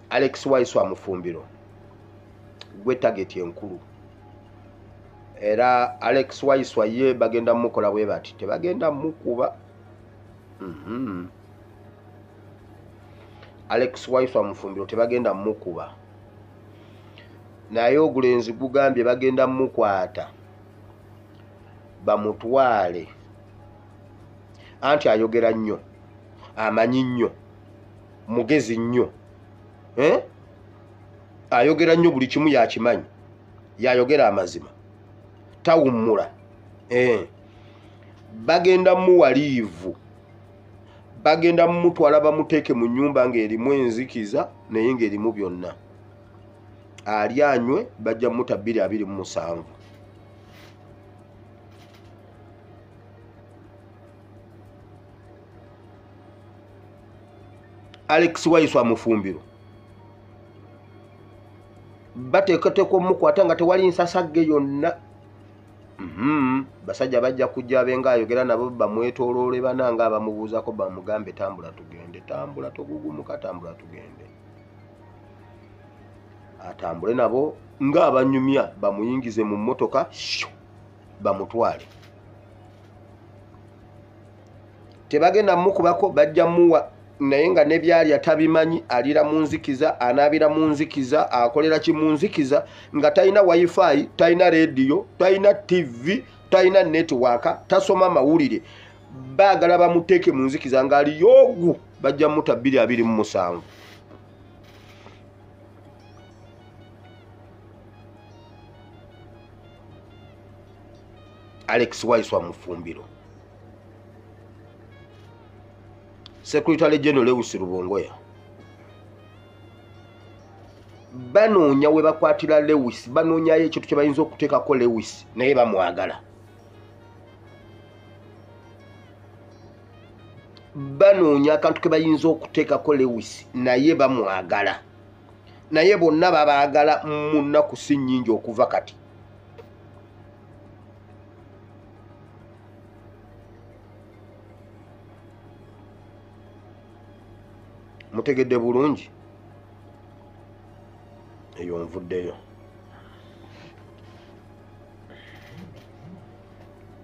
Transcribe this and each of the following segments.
Alex Waiswa Mufumbiro gwe target enkulu era Alex Waiswa ye bagenda mukola bwe bati tebagenda mukuba Alex Waiswa Mufumbiro tebagenda mukuba naye ogulenzi gugambye bagenda mukwata bamutwale anti ayogera nnyo amanyi nnyo mugezi nnyo ayogera nnyo buli kimu yakimanyi yayogera amazima tawummula bagenda muwaliivu bagenda mutwala bamuteeke mu nnyumba ng'erimu enzikiza naye ng'erimu byonna alyanywe bajja muta 227 Alex Waiswa Mufumbiro bateekateeka omukwata nga tewali nsasagge yonna basajja bajja kujja abenga ayogera nabo bamwetooloole bananga abamubuuzako bamugambe tambula tugende tambula togugumuka tambula tugende atambule nabo nga abanyumya bamuyingize mu mmotoka bamutwale tebagenda mukubako bajja muwa naye nga nebyali atabimanyi alira mu nzikiza anaabira mu nzikiza akolera ki mu nzikiza nga talina wifi talina radio talina TV talina network tasoma mawulire baagala bamuteeke mu nzikiza nga ali yogu bajja muta 227 Alex Waiswa Mufumbiro Secretary General Lewis Rubongoya banoonya we bakwatira Lewis banoonyayo ekintu kye bayinza okuteekako Lewis naye bamwagala banoonya akantu ke bayinza okuteekako Lewis naye bamwagala naye bonna babaagala mu nnaku si nnyingi okuva kati mutegedde bulungi eyo nvuddeyo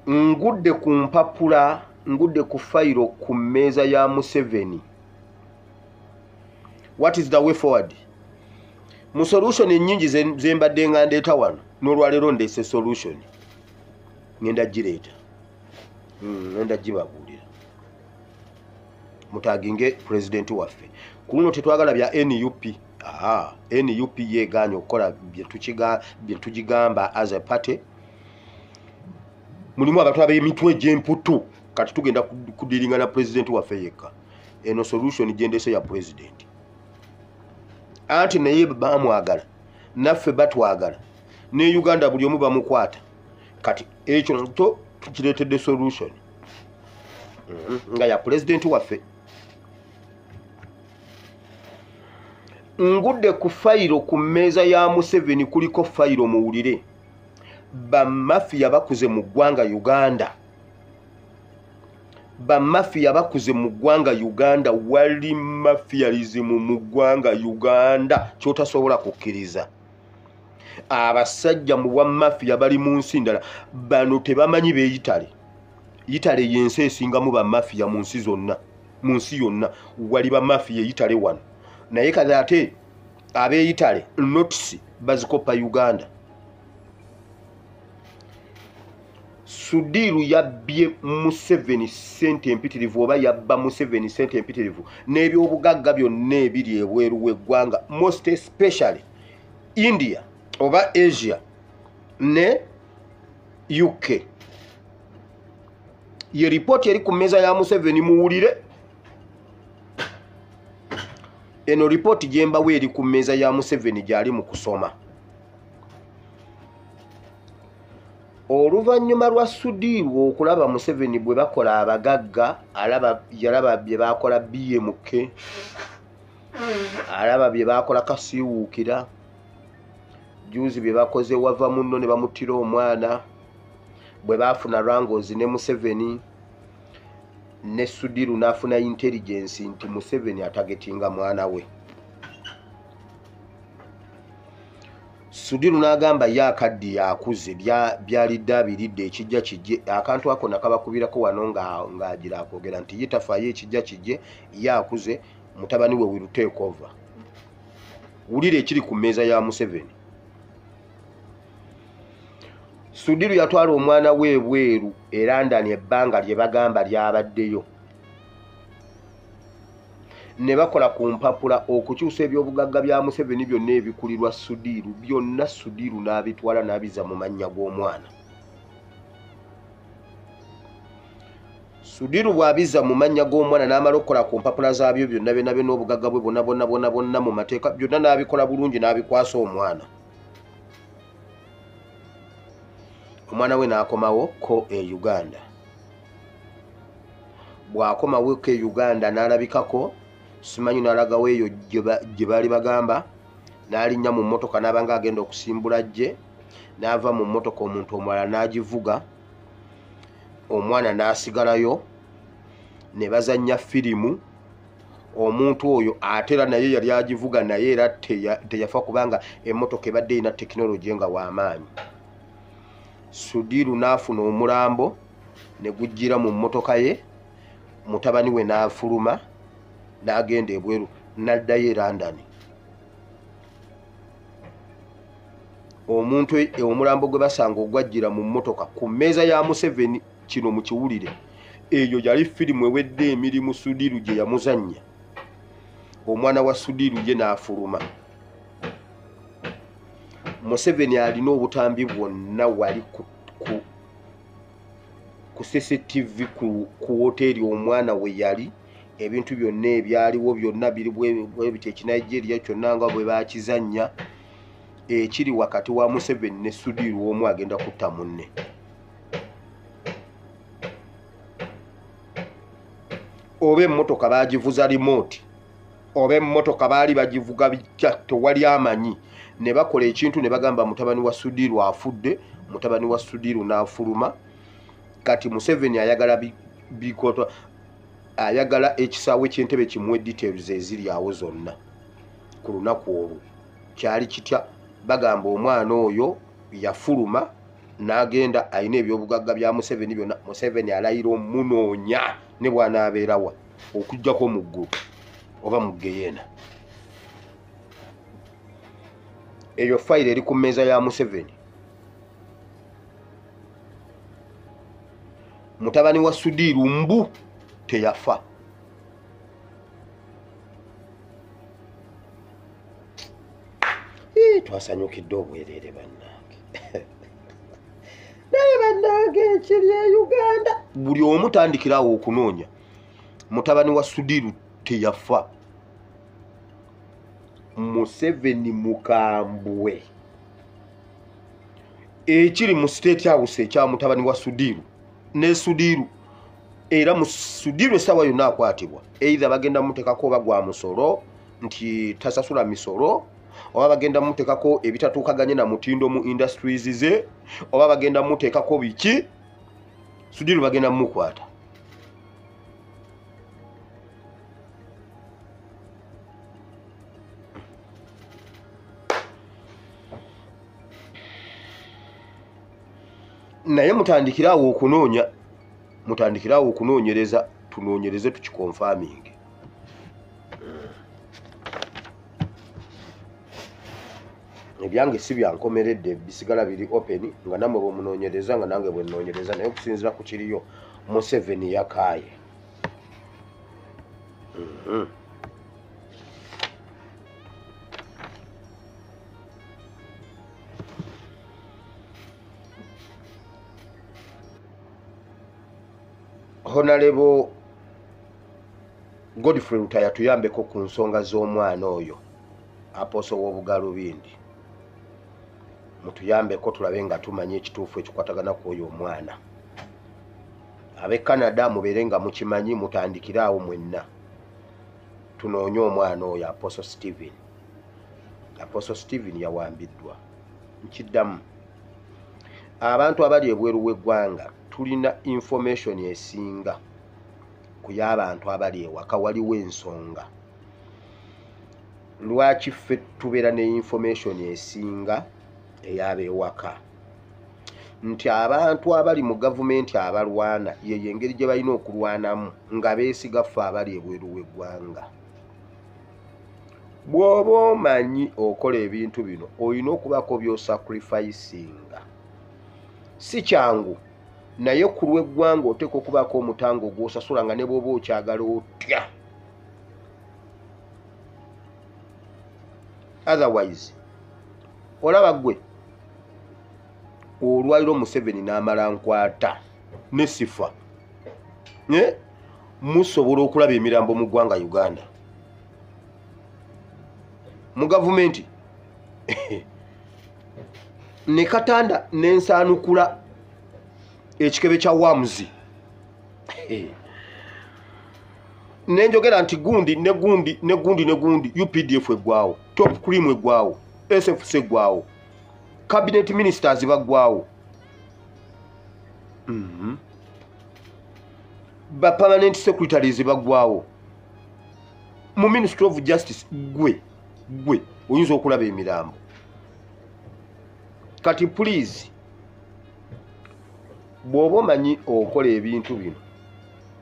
ngudde ku mpapula ngudde ku fayiro ku mmeeza ya Museveni. What is the way forward? Mu solution ennyingi zembadde nga ndeeta wano n'olwaleero ndeese solution ngenda gireeta ngenda gibabuulira mutaginge president waffe kuno tetwagala bya NUP. NUP yegaanye okukola bye tugigamba as a party. Mulimu abantu ab'emitwe gy'emputu kati tugenda kudiringa na president waffe yekka. Eno solution gyendese ya president. Anti naye bamwagala naffe batwagala ne Uganda buli omu bamukwata kati ekyo nto tukireetedde solution nga ya president waffe. Ngudde ku fayiro ku mmeeza ya Museveni kuliko fayiro muwulire bamafia bakuze mu ggwanga Uganda. Bamafia bakuze mu ggwanga Uganda, wali mafialism mu ggwanga Uganda kyotasobola kukkiriza. Abasajja mu bwa mafia bali mu nsi ndala bano tebamanyi beeyitale. Yitale yensi esingamu bamafia mu nsi zonna, mu nsi yonna wali bamafia eyitale wano. Naye kati ate abeeyitale notice bazikopa Uganda. Sudiru yabbye Museveni sente empitirivu oba yabba Museveni sente empitirivu n'ebyobugagga byonna ebiri ebweru w'eggwanga, most especially India oba Asia ne UK. Ye report yali ku mmeeza ya Museveni muwulire. Eno report gyembawo eri ku mmeeza ya Museveni gyali mu kusoma. Oluvannyuma lwa Sudiru okulaba Museveni bwe bakola abagagga, yalaba bye bakola BMK, alaba bye bakola Kasiwuukira, juzi bye bakoze wava munno ne bamutira omwana, bwe bafuna Rangozi ne Museveni ne Sudiru n'afuna intelligence nti Museveni atagetinga mwana we. Sudiru n'agamba ye akaddi yakuze byalidde abiridde ekijja kijje akantu ako nakabakubirako wano ng'agira akwogera nti ye tafaayo ekijja kijje ye akuze mutabani we will take over. Wulira ekiri ku mmeeza ya Museveni. Sudiru yatwala omwana we ebweru e London ebbanga lye bagamba lyabaddeyo. Ne bakola ku mpapula okukyusa ebyobugagga bya Museveni byonna ebikulirwa Sudiru byonna Sudiru n'abitwala n'abiza mu mannya g'omwana. Sudiru bw'abiza mu mannya g'omwana n'amala okukola ku mpapula zaabyo byonna byonna n'obugagga bwe bonna mu mateeka byonna n'abikola bulungi n'abikwasa omwana. Omwana we n'akomawo ko e Uganda. Bw'akomawo ko e Uganda n'alabikako simanyi n'alagawo eyo gye baali bagamba n'alinnya mu mmotoka n'abanga agenda okusimbula jje n'ava mu mmotoka omuntu omulala n'agivuga omwana n'asigalayo ne bazannya firimu. Omuntu oyo atera naye yali agivuga naye era teyafa kubanga emmotoka ebadde erina tekinologi nga w'amaanyi. Sudiru n'afuna omulambo ne gujjira mu mmotoka ye, mutabani we n'afuluma n'agenda ebweru n'addayo e London. Omuntu omulambo gwe basanga ogwajjira mu mmotoka ku mmeeza ya Museveni, kino mukiwulire, eyo yali firimu ewedde emirimu Sudiru gye yamuzannya. Omwana wa Sudiru ye n'afuluma. Museveni alina obutambi bwonna wali ku CCTV ku hoteeri omwana we yali, ebintu byonna ebyaliwo byonna biri bwe biti ekinigeria kyonna nga bwe bakizannya. Ekiri wakati wa Museveni ne Sudiru omu agenda kutta munne. Oba emmotoka bagivuza remote, oba emmotoka baali bagivuga bijja tewali amanyi, ne bakola ekintu ne bagamba mutabani wa Sudiru afudde, mutabani wa Sudiru n'afuluma. Kati Museveni ayagala bikoto, ayagala ekisaawe ky'entebe kimuwe details eziri awo zonna. Ku lunaku olwo kyali kitya, bagamba omwana oyo yafuluma n'agenda alina ebyobugagga bya Museveni byonna. Museveni alayira omunoonya ne bw'anaabeerawa okuggyako mu ggulu oba mu Geyeena. Eyo fayiro eri ku mmeeza ya Museveni. Mutabani wa Sudiru mbu teyafa. Twasanyukidde obwereere bannange. Naye bannange ekiri e Uganda buli omu tandikirawo okunoonya. Mutabani wa Sudiru teyafa. Museveni mukambwe. Ekiri mu State House ekya mutabani wa Sudiru ne Sudiru era mu Sudiru essaawa yonna akwatibwa. Either bagenda muteekako oba gwa musolo nti tasasula misolo, oba bagenda muteekako ebitatuukaganye na mutindo mu industries ze, oba bagenda muteekako biki, Sudiru bagenda mukwata. Naye mutandikirawo okunoonya, mutandikirawo okunoonyereza, tunoonyereze tukikonfirming. Ebyange si byankomeredde, bisigala biri open nga namwe bwe munoonyereza nga nange bwe nnoonyereza, naye okusinziira ku kiriyo Museveni yakaaye. Honorable Godfrey Lutaya tuyambeko ku nsonga z'omwana oyo Apostle w'Obugalubindi. Mutuyambeko tulabe nga tumanye ekituufu ekikwatagana ku oyo omwana. Abe Canada mubeere nga mukimanyi, mutandikiraawo mwenna tunoonye omwana oyo Apostle Stephen. Apostle Stephen yawambiddwa. Nkiddamu, abantu abali ebweru w'eggwanga tulina information esinga ku y'abantu abali ewaka. Waliwo ensonga lwaki ffe tubeera ne information esinga ey'abeewaka nti abantu abali mu gavumenti abalwana yeyo engeri gye balina okulwanamu nga beesiga ffe abali ebweru w'eggwanga. Bw'oba omanyi okola ebintu bino olina okubako by'osacrificinga. Si kyangu naye ku lw'eggwanga oteeka okubako omutango gw'osasula nga ne bw'oba okyagala otya. Otherwise olaba gwe olwaliro Museveni n'amala nkwata ne sifa musobola okulaba emirambo mu ggwanga Uganda mu gavumenti ne Katanda n'ensaanukula ekikebe kya Wamuzi nenjogera nti gundi UPDF eggwawo, Top Cream eggwawo, SFC eggwawo, Cabinet Ministers baggwawo, ba Permanent Secretaries baggwawo, mu Ministry of Justice gwe oyinza okulaba emirambo. Kati please bw'oba omanyi okola ebintu bino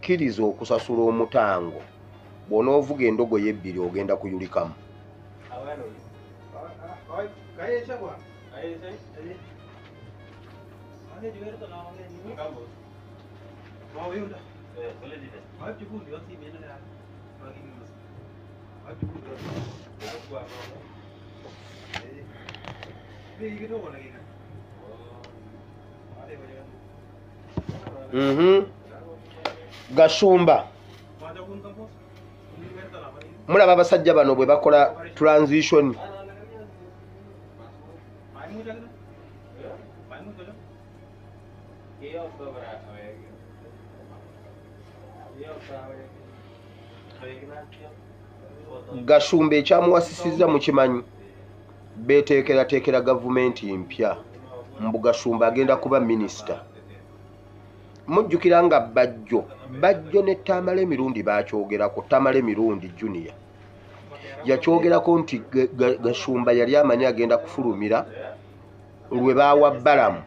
kkiriza okusasula omutango bw'onoovuga endogoyi ebbiri ogenda kuyulikamu. Gashumba mulaba abasajja bano bwe bakola transition Gashumba ekyamuwasisizza mu kimanyi beeteekerateekera gavumenti mpya mbu Gashumba agenda kuba minisita. Mujjukira nga bajjo ne Tamale emirundi bakyogerako. Tamale emirundi Junior yakyogerako nti Gashumba yali amanyi agenda kufulumira lwe baawa Balamu.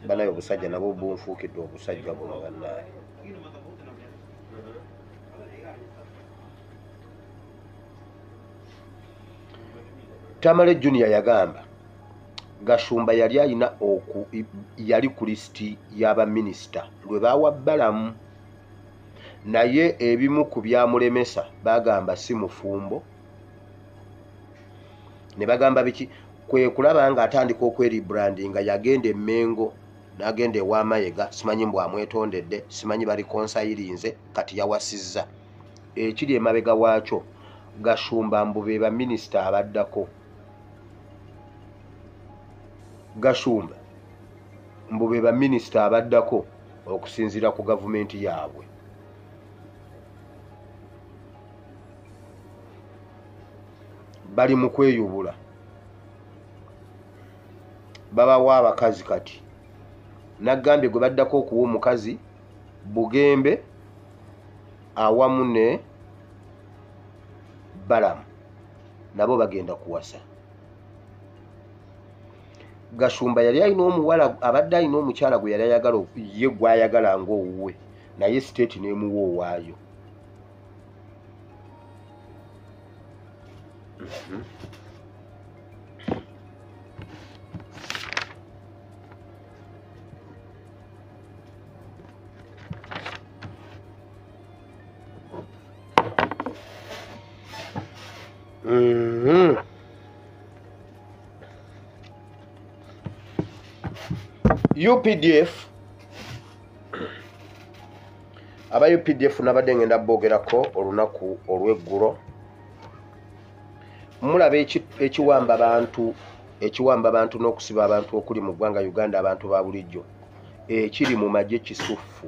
Banaye obusajja nabo bunfuukidde obusajja buno bannaye. Tamale Junior yagamba Gashumba yali alina yali ku lisiti y'abaminisita lwe baawa Balamu, naye ebimu ku byamulemesa bagamba si mufumbo. Ne bagamba biki? Kwe kulaba nga atandika okweribrandinga yagenda Mengo n'agenda ewamayega, simanyi mbw amwetondedde, simanyi bali konsayirinze, kati yawasizza. Ekiri emabega waakyo Gashumba mbu be baminisita abaddako. Gashumba mbu be baminisita abaddako okusinziira ku gavumenti yaabwe. Bali mu kweyubula, babawa abakazi kati. Naggambye gwe baddako okuwa omukazi Bugembe awamu ne Balamu nabo bagenda kuwasa. Gashumba yali alina omuwala abadde alina omukyala gwe yali ayagala ye gw'ayagala ng'owuwe, naye state n'emuwa owaayo. UPDF aba UPDF nabadde ngenda boogerako olunaku olw'eggulo. Mulaba ekiwamba abantu n'okusiba abantu okuli mu ggwanga Uganda, abantu ba bulijjo ekiri mu magye kisufu.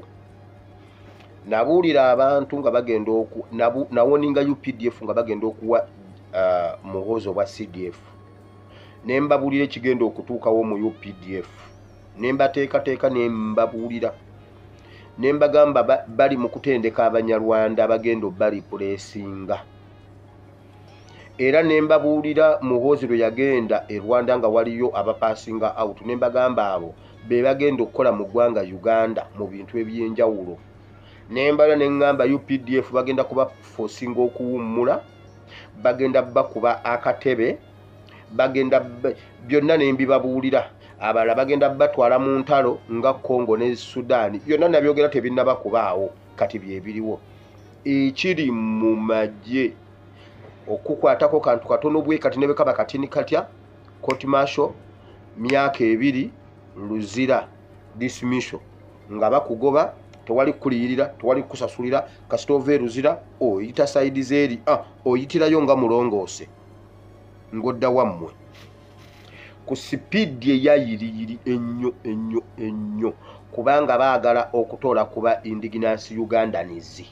Nabuulira abantu nga bagenda nawoninga UPDF nga bagenda okuwa muhoozi obwa CDF, ne mbabuulira ekigenda okutuukawo mu UPDF, ne mbateekateeka ne mbabuulira, ne mbagamba bali mu kutendeka Abanyarwanda bagenda bali puleesinga. era nembabuulira muhoozi lwe yagenda e Rwanda nga waliyo abapassinga out nembagamba abo be bagenda okukola mu ggwanga Uganda mu bintu ebyenjawulo nembala neŋŋamba UPDF bagenda kubafosinga okuwummula bagenda bakuba akatebe bagenda byonna nembibabuulira abalala bagenda batwala mu ntalo nga Congo ne Sudan byonna nabyogera tebinnabakubaawo kati byebiriwo ekiri mu magye okukwatako kantu katono bwe kati ne bekaba katini katya court martial myaka 2 luzira dismissal nga bakugoba tewali kuliyirira tewali kusasulira kasitove luzira oyita side zeri oyitirayo nga mulongoose ngodda wammwe ku speed eyayiriyiri ennyo kubanga baagala okutola kuba indigenous Ugandanizi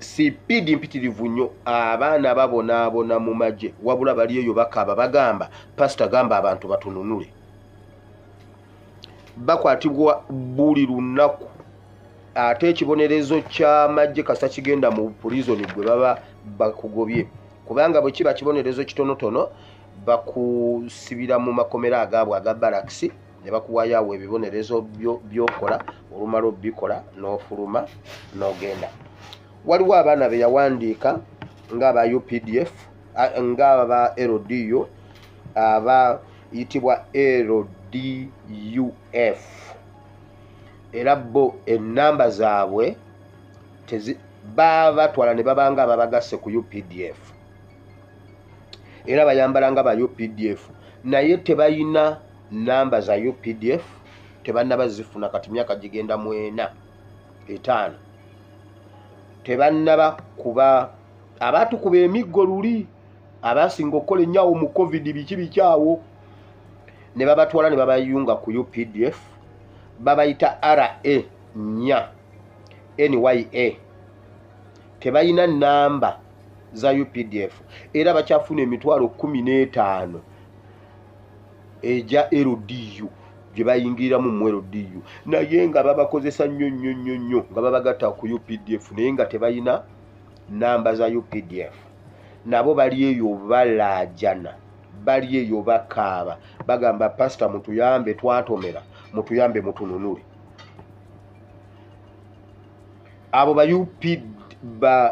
speed mpitirivu nnyo abaana babonaabona mu magye wabula bali eyo bakaba bagamba pastor gamba abantu batununule bakwatibwa buli lunaku ate ekibonerezo ky'amagye kasa kigenda mu prison gwe baba bakugobye kubanga bwe kiba kibonerezo kitonotono bakusibira mu makomera agaabwe aga barracks ne bakuwayawo ebibonerezo byokola olumala obikola n'ofuluma n'ogenda waliwo abaana be yawandiika ng'aba UPDF ng'aba LDU abayitibwa LDUF era bo ennamba zaabwe babatwala ne babanga ababagasse ku UPDF era bayambala nga ba UPDF naye tebayina namba za UPDF tebannabazifuna kati myaka gigenda 4 5 tebannaba kuba abatukuba emiggo luli abasinga okukola ennyawo mu covid biki bikyawo ne babatwala ne babayunga ku UPDF babayita RA nya NYA tebayina namba za UPDF era bakyafuna emitwalo 15 eja LDU gye bayingiriramu mu LDU naye nga babakozesa nnyo nga babagatta ku UPDF naye nga tebayina namba za UPDF nabo bali eyo balajana bali eyo bakaaba bagamba pastor mutuyambe twatomera mutuyambe mutununule abo ba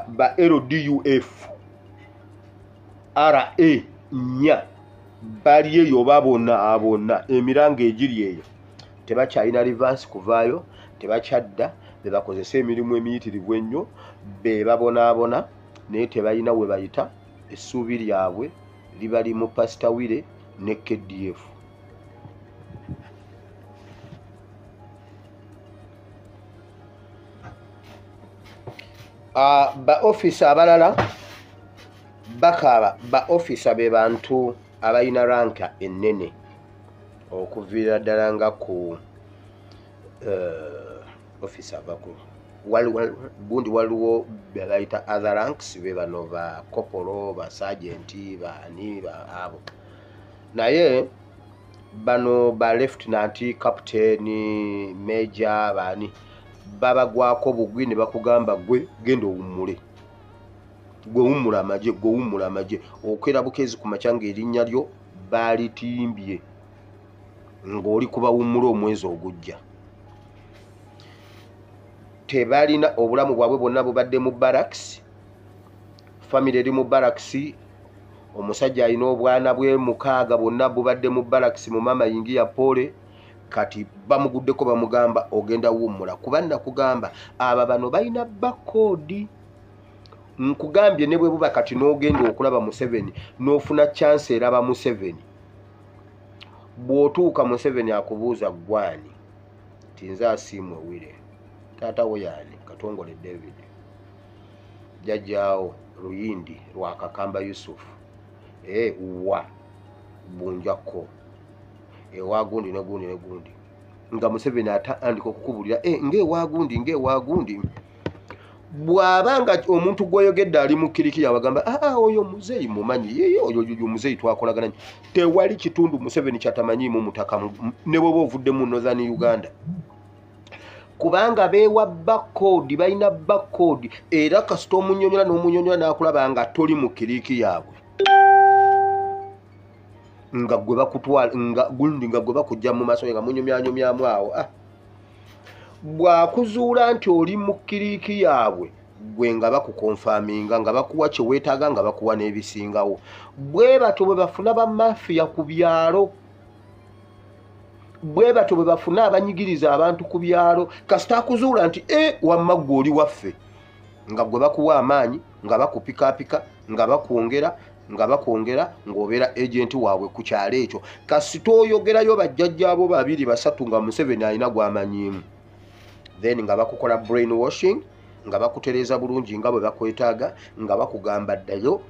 ba LDUF RA nya bali eyo babona emiranga egiri eyo tebakyalina reverse kuvaayo tebakyadda bebakozesa emirimu emiyitirivu ennyo bebabonaabona naye tebalina we bayita essuubi lyabwe libali mu Pastor Wile ne KDF ba officer abalala bakaba ba officer be bantu abayina ranka ennene okuviira ddala nga ku officer bakulu gundi waliwo bebayita other ranks be bano ba corporal ba sergeant baani abo naye bano ba lieutenant captain major baani babagwako bugwi ne bakugamba gwe genda owummule gwe wummula amagye okera bukezi ku makyanga erinnya lyo balitimbye ng'oli kubawummula omwezi ogujja tebalina obulamu bwabwe bwonna bubadde mu barracks family eri mu barracks omusajja alina obwana bwe 6 bwonna bubadde mu barracks mu mama yingiya pole kati bamuguddeko bamugamba ogenda wummula kuba nakugamba aba bano balina bakodi nkugambye ne bwe buba kati n'ogenda okulaba Museveni n'ofuna chance eraba Museveni bw'otuuka Museveni akubuuza gwani tinze asiimwe Wile taata we yaani Katongole David jajjaawo Luyindi Lwakakamba Yusuf wa bunjako ewagundi negundi nga Museveni atandika okukubulira ngewagundi bwabanga omuntu gwoyogedde ali mu kiriki yabagamba oyo muzeyi mumanyi oyo muzeyi twakolagana tewali kitundu Museveni kyatamanyiimu mutaka ne bwoba ovudde mu Northern Uganda kubanga beewa backcode balina backcode era kasita omunyonyola n'omunyonyola n'akulaba nga toli mu kiriiki yaabwe nga gwe bakutwala nga gundi nga gwe bakujja mu maaso nga munyumyanyumyamu awo bw'akuzuula nti oli mu kiriiki yaabwe gwe nga bakukonfaminga nga bakuwa kye weetaaga nga bakuwa n'ebisingawo bwe batyo bwe bafuna bamafiya ku byalo bwe batyo bwe bafuna abanyigiriza abantu ku byalo kasita akuzuula nti wamma gwe oli waffe nga gwe bakuwa amaanyi nga bakupikaapika nga bakwongera ng'obeera agenti waabwe ku kyalo ekyo kasita oyogerayo bajjajjaabo babiri basatu nga Museveni alina gwamanyiimu then nga bakukola brainwashing nga bakutereeza bulungi nga bwe bakwetaaga nga bakugamba ddayo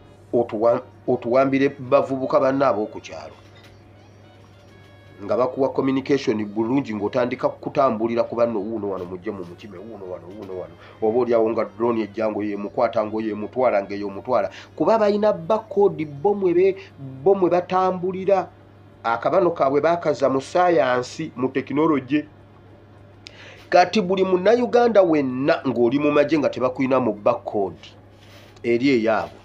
otuwambire bavubuka bannaabo ku kyalo nga bakuwa communication bulungi ng'otandika kutambulira ku banno wuuno wano mujje mu mukime wuuno wano oba oliawo nga drone ejjango yemukwata ngo yemutwala ng'eyomutwala kuba balina backcode bo mwe batambulira akabano kaabwe baakaza mu sayansi mu tekinologi kati buli munnayuganda wenna ng'oli mu magye nga tebakulina mu backcode eri eyaabwe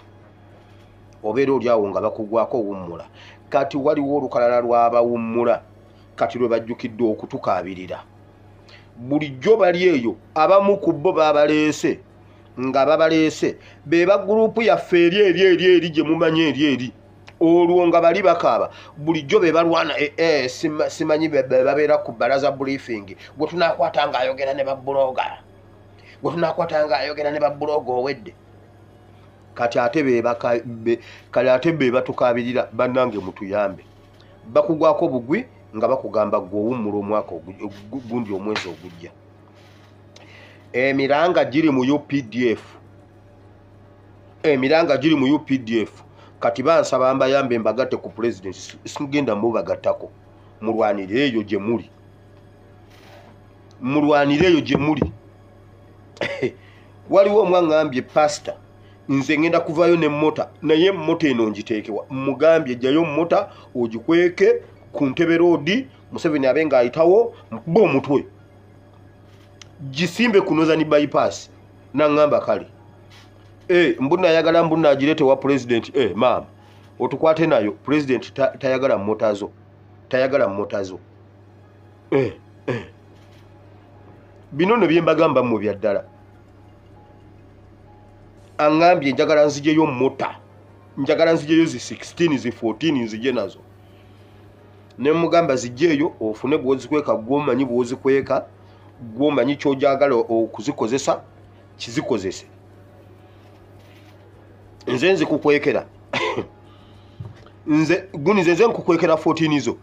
obeera oli awo nga bakugwako wummula kati waliwo olukalala lw'abawummula kati lwe bajjukidde okutukaabirira bulijjo bali eyo abamu ku bo babaleese nga babaleese be ba gurupu yaffe eri gye mumanyi eri olwo nga bali bakaaba bulijjo be balwana simanyi babeera ku balaza briefing gwe tunakwata nga ayogera ne babbuloga owedde kati ate be batukabirira bannange mutuyambe bakugwako bugwi nga bakugamba gwe owummula omwaka gundi omwezi ogujja emiranga giri mu UPDF kati bansaba mbayambe mbagatte ku president sigenda mubagattako mulwanire eyo gye muli waliwo omwaŋŋambye pastor nze ngenda kuvayo n'emmota naye emmota eno ngiteekewa mugambye ejjayo mmota ogikweke ku Ntebe road Museveni abe ng'ayitawo mukube omutwe gisimbe ku Northern bypass naŋŋamba kale mbuna ayagala mbuna agirete wa president maama otukwate nayo president tayagala mmota zo bino ne byembagamba mu bya ddala aŋŋambye njagala nzijeyo mmota njagala nzijeyo zi 16 zi 14 nzije nazo ne mugamba zijjeeyo ofune bwozikweka gwomanyi bwozikweka gwomanyi kyojagala okuzikozesa kizikozese nze nzikukwekera nze nkukwekera 14 zo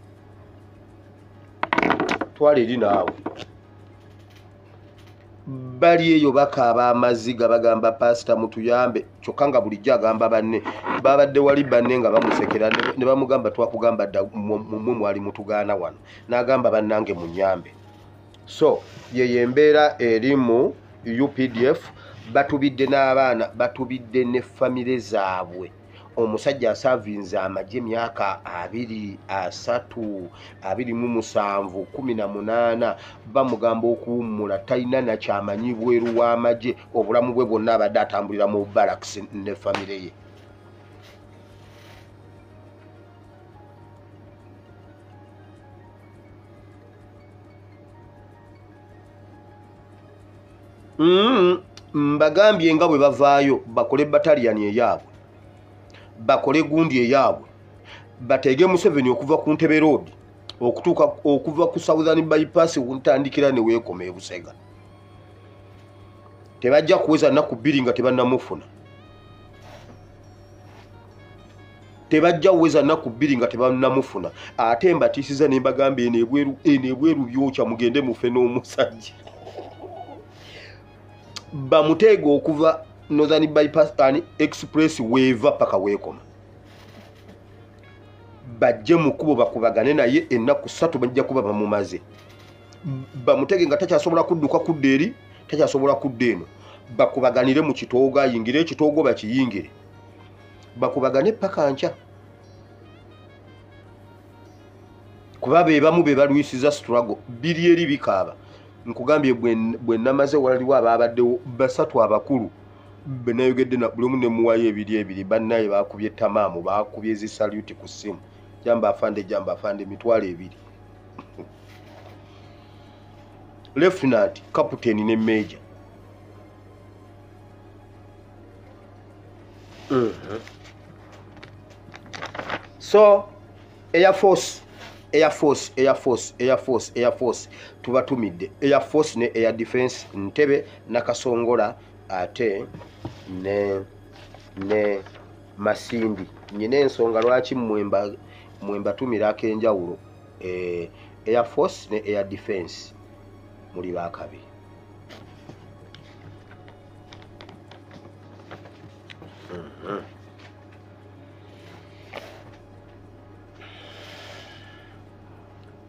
twala eri naawe bali eyo bakaaba amaziga bagamba pasita mutuyambe kyokka nga bulijjo agamba banne babadde wali banne nga bamusekera ne bamugamba twakugamba dda mumwe mwali mutugaana wano n'agamba bannange munyambe so yeyo embeera eri mu UPDF batubidde n'abaana batubidde ne famire zaabwe omusajja asavinze amagye emyaka 23, 27, 18 bamugamba okuwummula talina nakyamanyi bweru w'amagye obulamu bwe bwonna abadde atambulira mu barracks ne famire ye. Mbagambye nga bwe bavaayo bakole battalion eyaabwe bakole gundi eyaabwe batege Museveni okuva ku Ntebe road okuva ku Southern bypass untandikira ne weekoma e Busega. Tebajja kuweza nnaku 2 nga tebannamufuna. Tebajja kuweza nnaku 2 nga tebannamufuna. Ate mbatiisiza ne mbagambye enebweru byokya mugende mufe n'omusajja. Bamutega okuva Northern bypass and express weva paka weekoma. Bajje mukubo bakubagane naye ennaku 3 bajja kuba bamumaze. Bamutege nga takyasobola kudduka kudda eri, takyasobola kudda eno. Bakubaganire mu kitoogo ayingire ekitoogo bakiyingire. Bakubagane paka ncha. Kuba be bamu be balwisiza struggle biri eri bikaaba. nkugambye bwe namaze waliwo ababaddewo basatu abakulu benayogedde na buli omu ne muwayo ebiri bannaye bakubye tamaamu bakubye zi salute ku ssimu jamba afande mitwalo 2 lieutenant captain ne major so Air Force tubatumidde Air Force ne Air Defense Ntebe Nakasongola ate ne Masindi nyine ensonga lwaki mwemba tumira akenjawulo Air Force ne Air Defense muri bakabi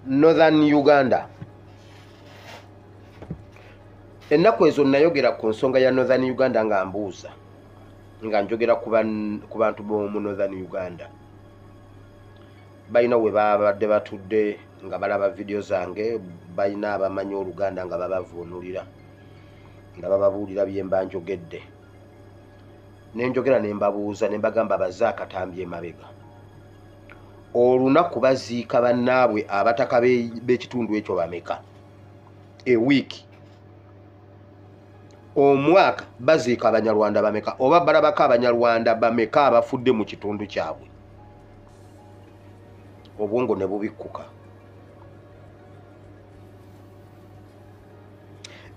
Northern Uganda ennaku ezo nayogera ku nsonga ya Northern Uganda nga mbuuza nga njogera ku bantu b'omu Northern Uganda balina we babadde batudde nga balaba video zange balina abamanyi Oluganda nga babavuunulira nga bababuulira bye mba njogedde nenjogera ne mbabuuza ne mbagamba bazze akatambye emabega olunaku baziika bannaabwe abataka b'ekitundu ekyo bameka ewiiki omwaka baziika abanyarwanda bameka oba balabako abanyarwanda bameka abafudde mu kitundu kyabwe obwongo ne bubikkuka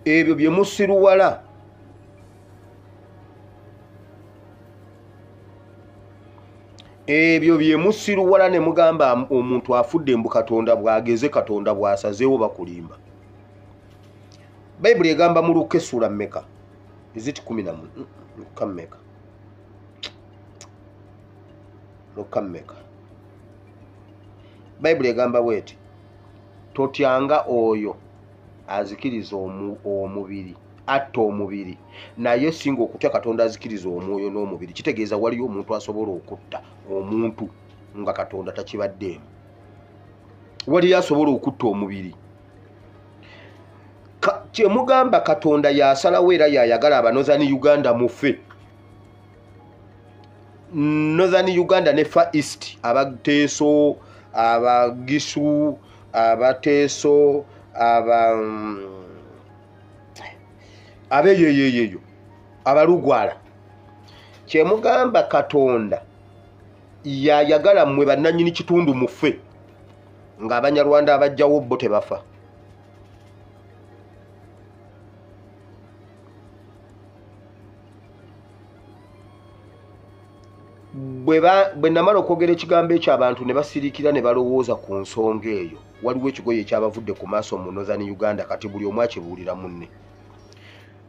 ebyo bye musiruwala ebyo bye musiruwala ne mugamba omuntu afudde mbu Katonda bwageze Katonda bwasazeewo bakulimba Bible egamba mu Luka essula mmeka iziti 10 mmeka Luka mmeka Bible egamba bweti totyanga oyo azikiriza omubiri atta omubiri naye singa okutya Katonda azikiriza omwoyo n'omubiri kitegeeza waliyo omuntu asobola okutta omuntu nga Katonda takibaddeemu waliyo asobola okutta omubiri kyemugamba Katonda yasalawo era yayagala Northern Uganda mufe Northern Uganda ne Far East abateeso abagisu abateeso abeyeyeyeyo abalugwala kyemugamba Katonda yayagala mmwe bannannyini kitundu mufe nga abanyarwanda abajjawo bo tebafa bwe namala okwogera ekigambo ekyo abantu ne basirikira ne balowooza ku nsonga eyo waliwo ekigoye ekyabavudde ku maaso mu Northern Uganda kati buli omu akibuulira munne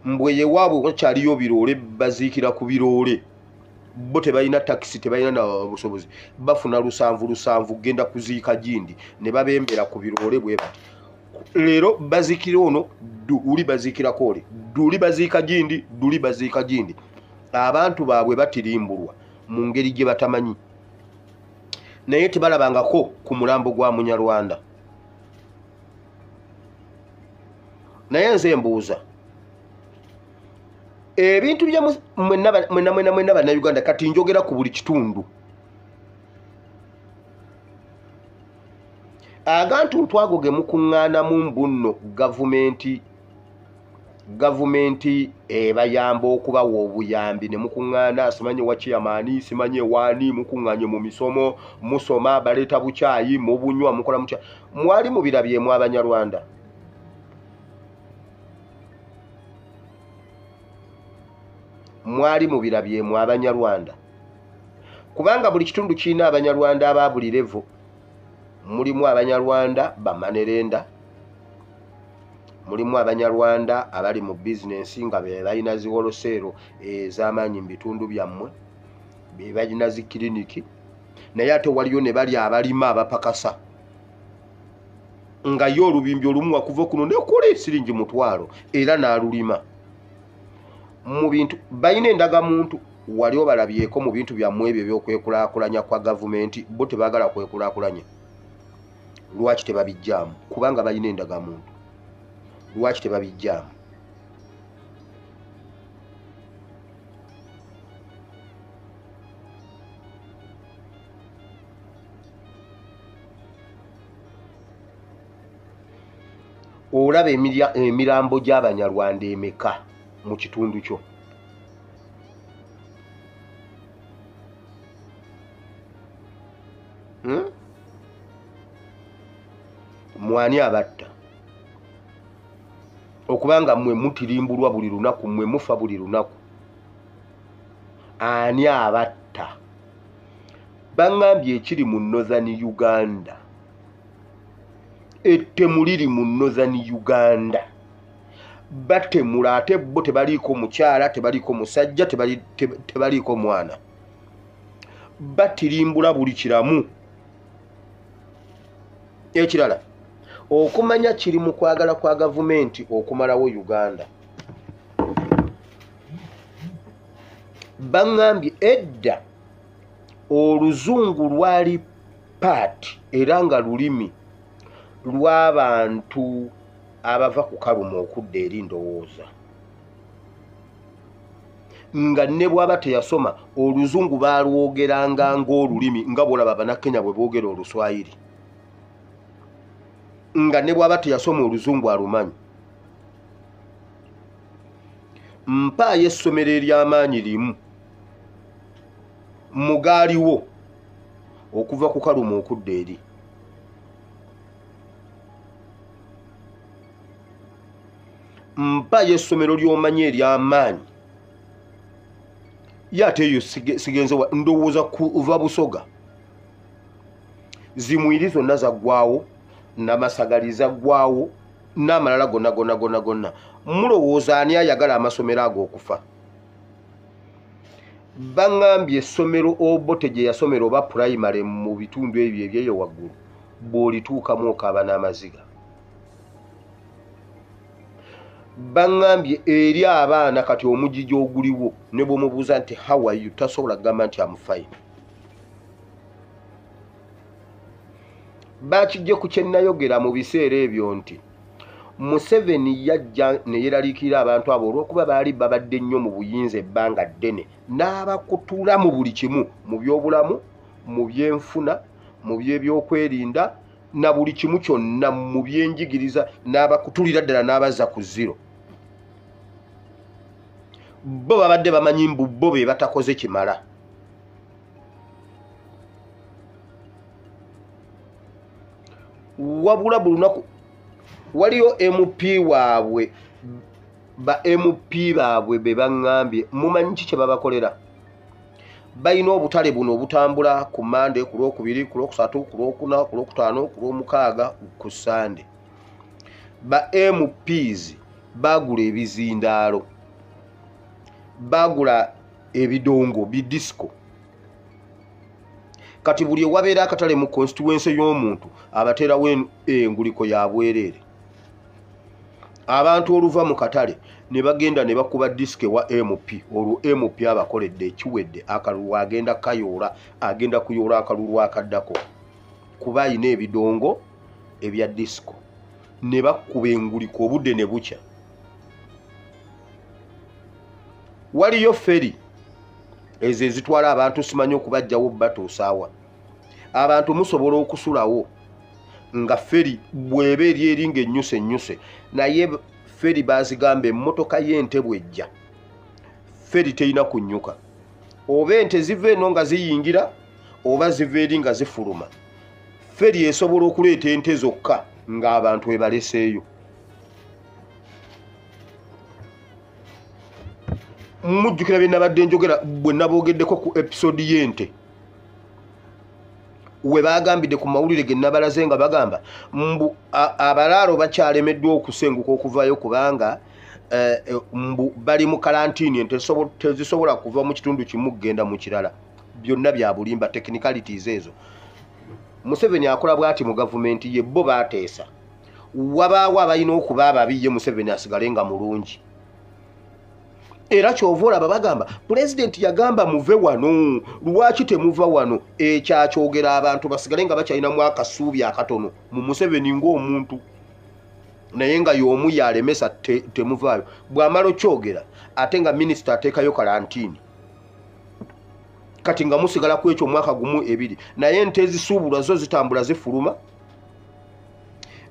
mbwe yewaabwe wakyaliyo biroole baziikira ku biroole bo tebalina takisi tebalina na busobozi bafuna lusanvu genda kuziika gindi ne babembera ku biroole bwe bati leero baziikira ono duli baziikirako oli duli baziika gindi duli baziika gindi abantu baabwe batirimbulwa mu ngeri gye batamanyi naye tebalabangako ku mulambo gwa Munyarwanda naye nze mbuuza ebintu bya mwena bannayuganda kati njogera ku buli kitundu agantu ntwago ge mukuŋŋaanamu mbunno gavumenti ebayamba okubawa obuyambi ne mukuŋŋaana simanye wakiyamaani simanye waani mukuŋŋaanye mu misomo musoma baleeta bukyayi mubunywa mukola mukya mwali mubirabyemu Abanyarwanda mwali mubirabyemu Abanyarwanda kubanga buli kitundu kirina Abanyarwanda aba buli levo mulimu Abanyarwanda bamanerenda mulimu Abanyarwanda abali mu bizinensi nga balina ziwolosero ez'amaanyi mu bitundu byammwe be balina zi kiliniki naye ate waliyo ne bali abalima abapakasa nga yo olubimbi olumu wakuva kuno ne kule siringi mutwalo era n'alulima mu bintu balina endagamuntu wali obalabyeko mu bintu byammwe ebyo by'okwekulaakulanya kwa gavumenti bo tebaagala kwekulaakulanya lwaki tebabijjaamu kubanga balina endagamuntu lwaki tebabijjaamu? Olaba emirambo gy'Abanyarwanda emeka mu kitundu kyo? Mwani abatta? Okubanga mmwe mutirimbulwa buli lunaku, mmwe mufa buli lunaku. Ani abatta? Bangambye ekiri mu Northern Uganda, ettemu liri mu Northern Uganda. Batemula ate bo tebaliiko mukyala, tebaliiko musajja, tebaliiko mwana. Batirimbula buli kiramu. Ekirala, okumanya kiri mu kwagala kwa gavumenti okumalawo Uganda. Bangambye edda oluzungu lwali paati era nga lulimi lw'abantu abava ku kaluma okudda eri ndowooza. Nga ne bw'aba teyasoma oluzungu baalwogeranga ng'olulimi nga bw'olaba Bannakenya bwe boogera Oluswayiri. Nga ne bw'aba teyasoma oluzungu alumanyi. Mpaayo essomero ery'amaanyi limu mugaaliwo okuva ku kaluma okudda eri. Mpaayo essomero ly'omanyi ery'amaanyi. Ye ate eyo sigenze ndowooza kuva Busoga. Zimwiri zonna zaggwawo, Namasagaliza zaggwawo, n'amalala gonna. Mulowooza ani ayagala amasomero ago okufa? Bangambye essomero Obote gye yasomera oba primary mu bitundu ebyo ebyeyo waggulu, bw'olituukamu okaaba n'amaziga. Bangambye eri abaana kati omugigi oguliwo ne bw'omubuuza nti how are you, tasobola kugamba nti I'm fine. Bakijje ku kye nnayogera mu biseera ebyo nti Museveni yajja ne yeraliikirira abantu abo olw'okuba baali babadde nnyo mu buyinza ebbanga ddene, n'abakutula mu buli kimu, mu by'obulamu, mu byenfuna, mu by'ebyokwerinda, na buli kimu kyonna mu byenjigiriza, n'abakutulira ddala n'abazza ku zero. Bo babadde bamanyi mbu bo be batakoze kimala. Wabula buli lunaku waliyo MP waabwe, ba MP baabwe be bangambye, mumanyi ki kye babakolera? Bayina obutale buno obutambula ku Monday, ku Lwokubiri, ku Lwokusatu, ku Lwokuna, ku Lwokutaano, ku Lwomukaaga, ku Sunday. Ba MPs bagula ebizindaalo, bagula ebidongo, bidisco. Kati buli wabeera akatale mu constituency y'omuntu abateerawo enguliko ya bwereere. Abantu oluva mu katale ne bagenda ne bakuba disike wa MP, olwo MP abakoledde ekiwedde, akalulu agenda kayoola, agenda kuyoola akalulu akaddako kuba ayina ebidongo ebya disco. Ne bakuba enguliko obudde ne bukya. Waliyo feri ezo ezitwala abantu simanyi okubajjawo batuusaawa. Abantu musobola okusulawo nga feri bw'eba eri nga ennyuse, naye feri baazigamba emmotoka y'ente bw'ejja, feri terina kunnyuka. Oba ente ziva eno nga ziyingira, oba ziva eri nga zifuluma, feri esobola okuleeta ente zokka ng'abantu ebaleseeyo. Mujjukira bye nabadde njogera bwe naboogeddeko ku episode y'ente, we bagambidde ku mawulire ge nabalaze nga bagamba mbu abalaalo bakyalemeddwa okusenguka okuvayo kubanga mbu bali mu kalantiini, tezisobola kuva mu kitundu kimu kugenda mu kirala. Byonna bya bulimba, technicalities ezo. Museveni akola bw'ati mu gavumenti ye, bo baateesa. Wabaawo abalina okuba ababi, ye Museveni asigale nga mulungi. Era kyova olaba bagamba pulezidenti yagamba muve wano, lwaki temuva wano? Ekyakyogera abantu basigale nga bakyalinamu akasuubi akatono mu Museveni ng'omuntu. naye nga y'omu yalemesa temuvaayo bw'amala okyogera ate nga minisita ateekayo karantini kati nga musigala ku ekyo omwaka gumu ebiri naye ente ezisuubulwa zo zitambula zifuluma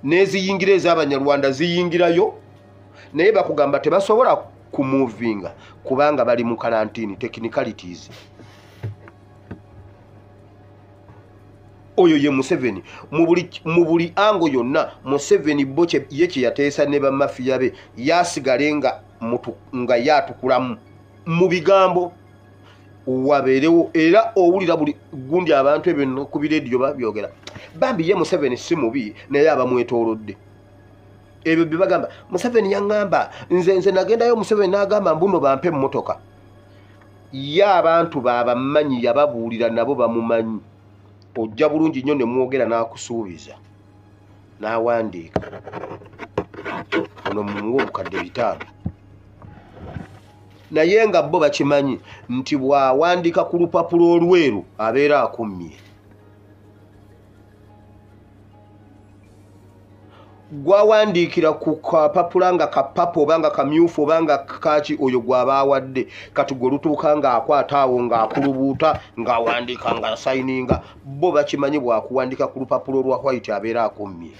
n'eziyingira ez'abanyarwanda ziyingirayo naye bakugamba tebasobola kumuvinga kubanga bali mu karantini technicalities. Oyo ye Museveni mu buli ango yonna Museveni boche ye kye yateesa ne ba mafia be yasigale nga yatukula mu bigambo wabeerewo era owulira buli gundi abantu ebyo ku bireediyo babyogera bambi ye Museveni si mubi naye abamwetoolodde ebyo bye bagamba Museveni yaŋŋamba nze nagendayo Museveni n'agamba mbuno bampe emmotoka ye abantu babamanyi yababuulira nabo bamumanyi ojja bulungi nnyo ne mwogera n'akusuubiza n'awandiika ono mumuwa obukadde 5 naye nga bo bakimanyi nti bw'awandiika ku lupapula olweru abeera akummye gwawandiikira ku kapapula nga kapapo oba nga kamyufu oba nga kaki oyo gwaba awadde kati gwe lutuuka ng'akwata awo ng'akulubuuta ng'awandiika nga sayininga bo bakimanyi bw'akuwandiika ku lupapula olwa white abeera akummye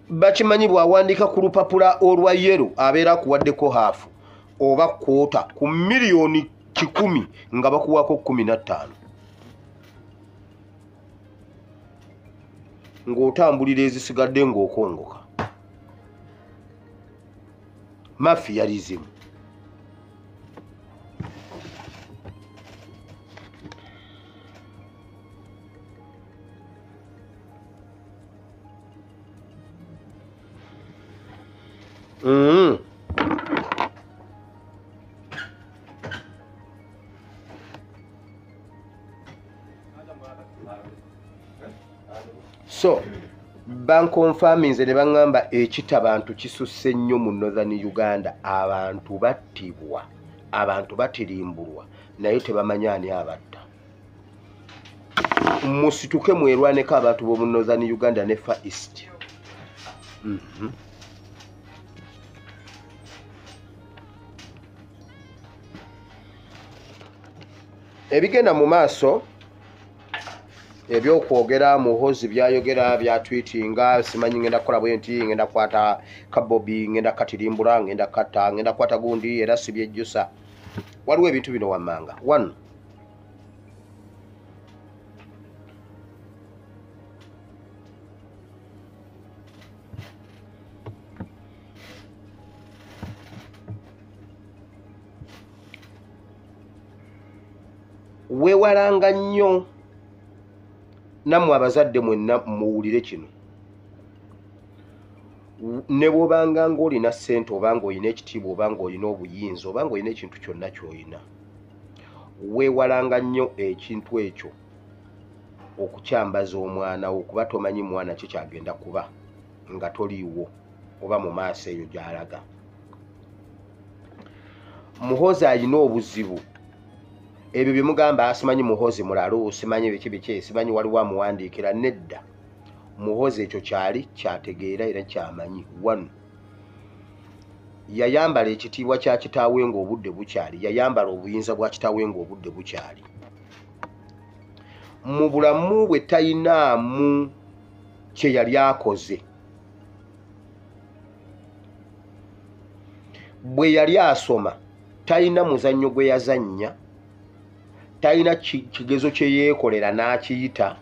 bakimanyi bw'awandiika ku lupapula olwa yero abeera akuwaddeko haafu oba kwota ku miliyoni 10 nga bakuwako 15 ng'otambulira ezisigadde ng'okongoka mafiyarism so bankonfaminze ne baŋŋamba ekitabantu kisusse nnyo mu Northern Uganda abantu battibwa abantu batirimbulwa naye tebamanyi ani abatta musituke mwerwaneko abantu b'omu Northern Uganda ne Far East ebigenda mu maaso ebyokwogera Muhoozi byayogera byatwitinga simanyi ngenda kukola bwe nti ngenda kwata kabobi ngenda katirimbula ngenda kata ngenda kwata gundi era sibyejjusa waliwo ebintu bino wammanga 1 weewalanga nnyo namwe abazadde mwenna muwulire kino ne bw'obanga ng'olina ssente oba ng'olina ekitiibwa oba ng'olina obuyinza oba ng'olina ekintu kyonna ky'olina weewalanga nnyo ekintu ekyo okukyambaza omwana wo kuba tomanyi mwana ki kyagenda kuba nga toliiwo oba mu maaso eyo gy'alaga Muhoozi alina obuzibu ebyo bye mugamba simanyi Muhoozi mulalo simanyi biki simanyi waliwo amuwandiikira nedda Muhoozi ekyo kyali kyategeera era kyamanyi 1 yayambala ekitiibwa kya kitaawe ng'obudde bukyali yayambala obuyinza bwa kitaawe ng'obudde bukyali mu bulamu bwe tayinaamu kye yali akoze bwe yali asoma tayina muzannyo gwe yazannya tayina kigezo kye yeekolera n'akiyita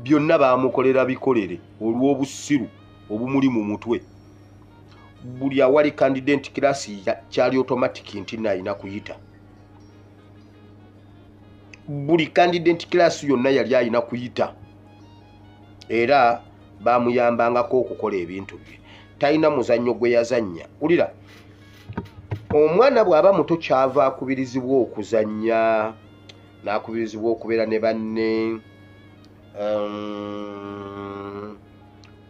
byonna baamukolera bikolere olw'obusiru obumuli mu mutwe buli awali candidate class kyali automatic nti nayina kuyita buli candidate class yonna yali ayina kuyita era baamuyambangako okukola ebintu bye tayina muzannyo gwe yazannya ulira omwana bw'aba muto kyava akubirizibwa okuzannya n'akubirizibwa okubeera ne banne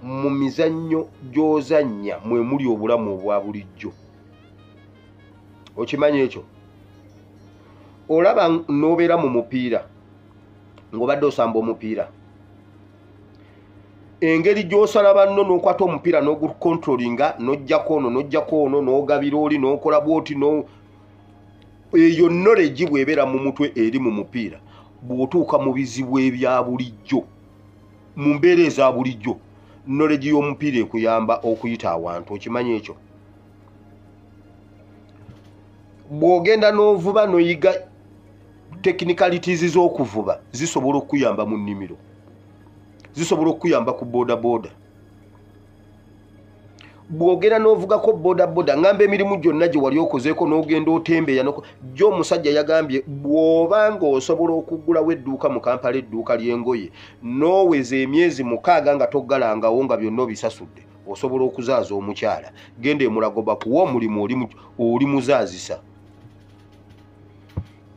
mu mizannyo gy'ozannya mwe muli obulamu obwa bulijjo okimanyi ekyo olaba n'obeera mu mupiira ng'obadde osamba omupiira engeri gy'osala banno n'okwata omupiira n'ogukontrolinga n'ojjako ono n'ogabira oli n'okola bwoti eyo knowledge bw'ebeera mu mutwe eri mu mupiira bw'otuuka mu bizibu ebya bulijjo mu mbeera eza bulijjo knowledge y'omupiira ekuyamba okuyita awantu okimanyi ekyo bw'ogenda n'ovuba n'oyiga technicalities z'okuvuba zisobola okuyamba mu nnimiro zisobola okuyamba ku boda bwogera n'ovugako boda ngamba emirimu gyonna gye wali okozeeko n'ogenda otembeya gyo omusajja yagambye bw'obanga osobola okuggulawo edduuka mu Kampala edduuka ly'engoye n'oweza emyezi 6 nga toggalangawo nga byonna obisasudde osobola okuzaaza omukyala genda emulago bakuwa omulimu oli muzaazisa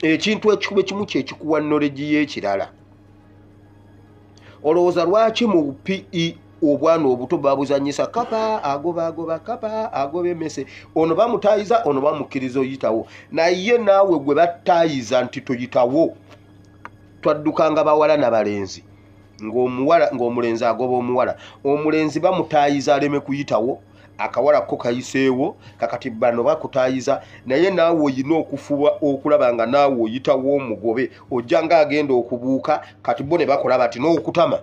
ekintu ekikube kimu kyekikuwa knowledge y'ekirala olowooza lwaki mu PE obwana obuto babuzanyisa kapa agoba emese ono bamutayiza ono bamukkiriza oyitawo naye naawe gwe batayiza nti toyitawo twaddukanga bawala n'abalenzi ng'omulenzi agoba omulenzi bamutayiza aleme kuyitawo akawala ko kayiseewo kakati bano bakutayiza naye naawe oyina okufuba okulaba nga naawe oyitawo omugobe ojja nga agenda okubuuka kati bo ne bakola bati n'okutama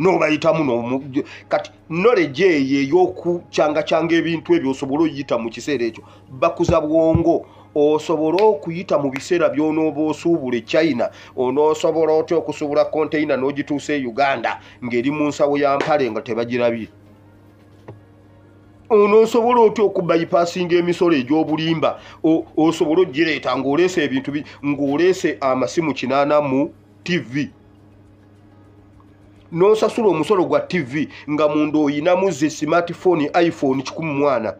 n'obayitamu kati knowledge eyo ey'okucangacanga ebintu ebyo osobola oyita mu kiseera ekyo bakuza bwongo osobola okuyita mu biseera by'onooba osuubula China onoosobola otya okusuubula container n'ogituusa e Uganda ng'eri mu nsawo ya mpale nga tebagirabye onoosobola otya okubyipassinga emisolo egy'obulimba osobola ogireeta ng'oleese ebintu ng'oleese amasimu 80 mu TV n'osasula omusolo gwa TV nga munda oyinamu ze smartphone iPhone 10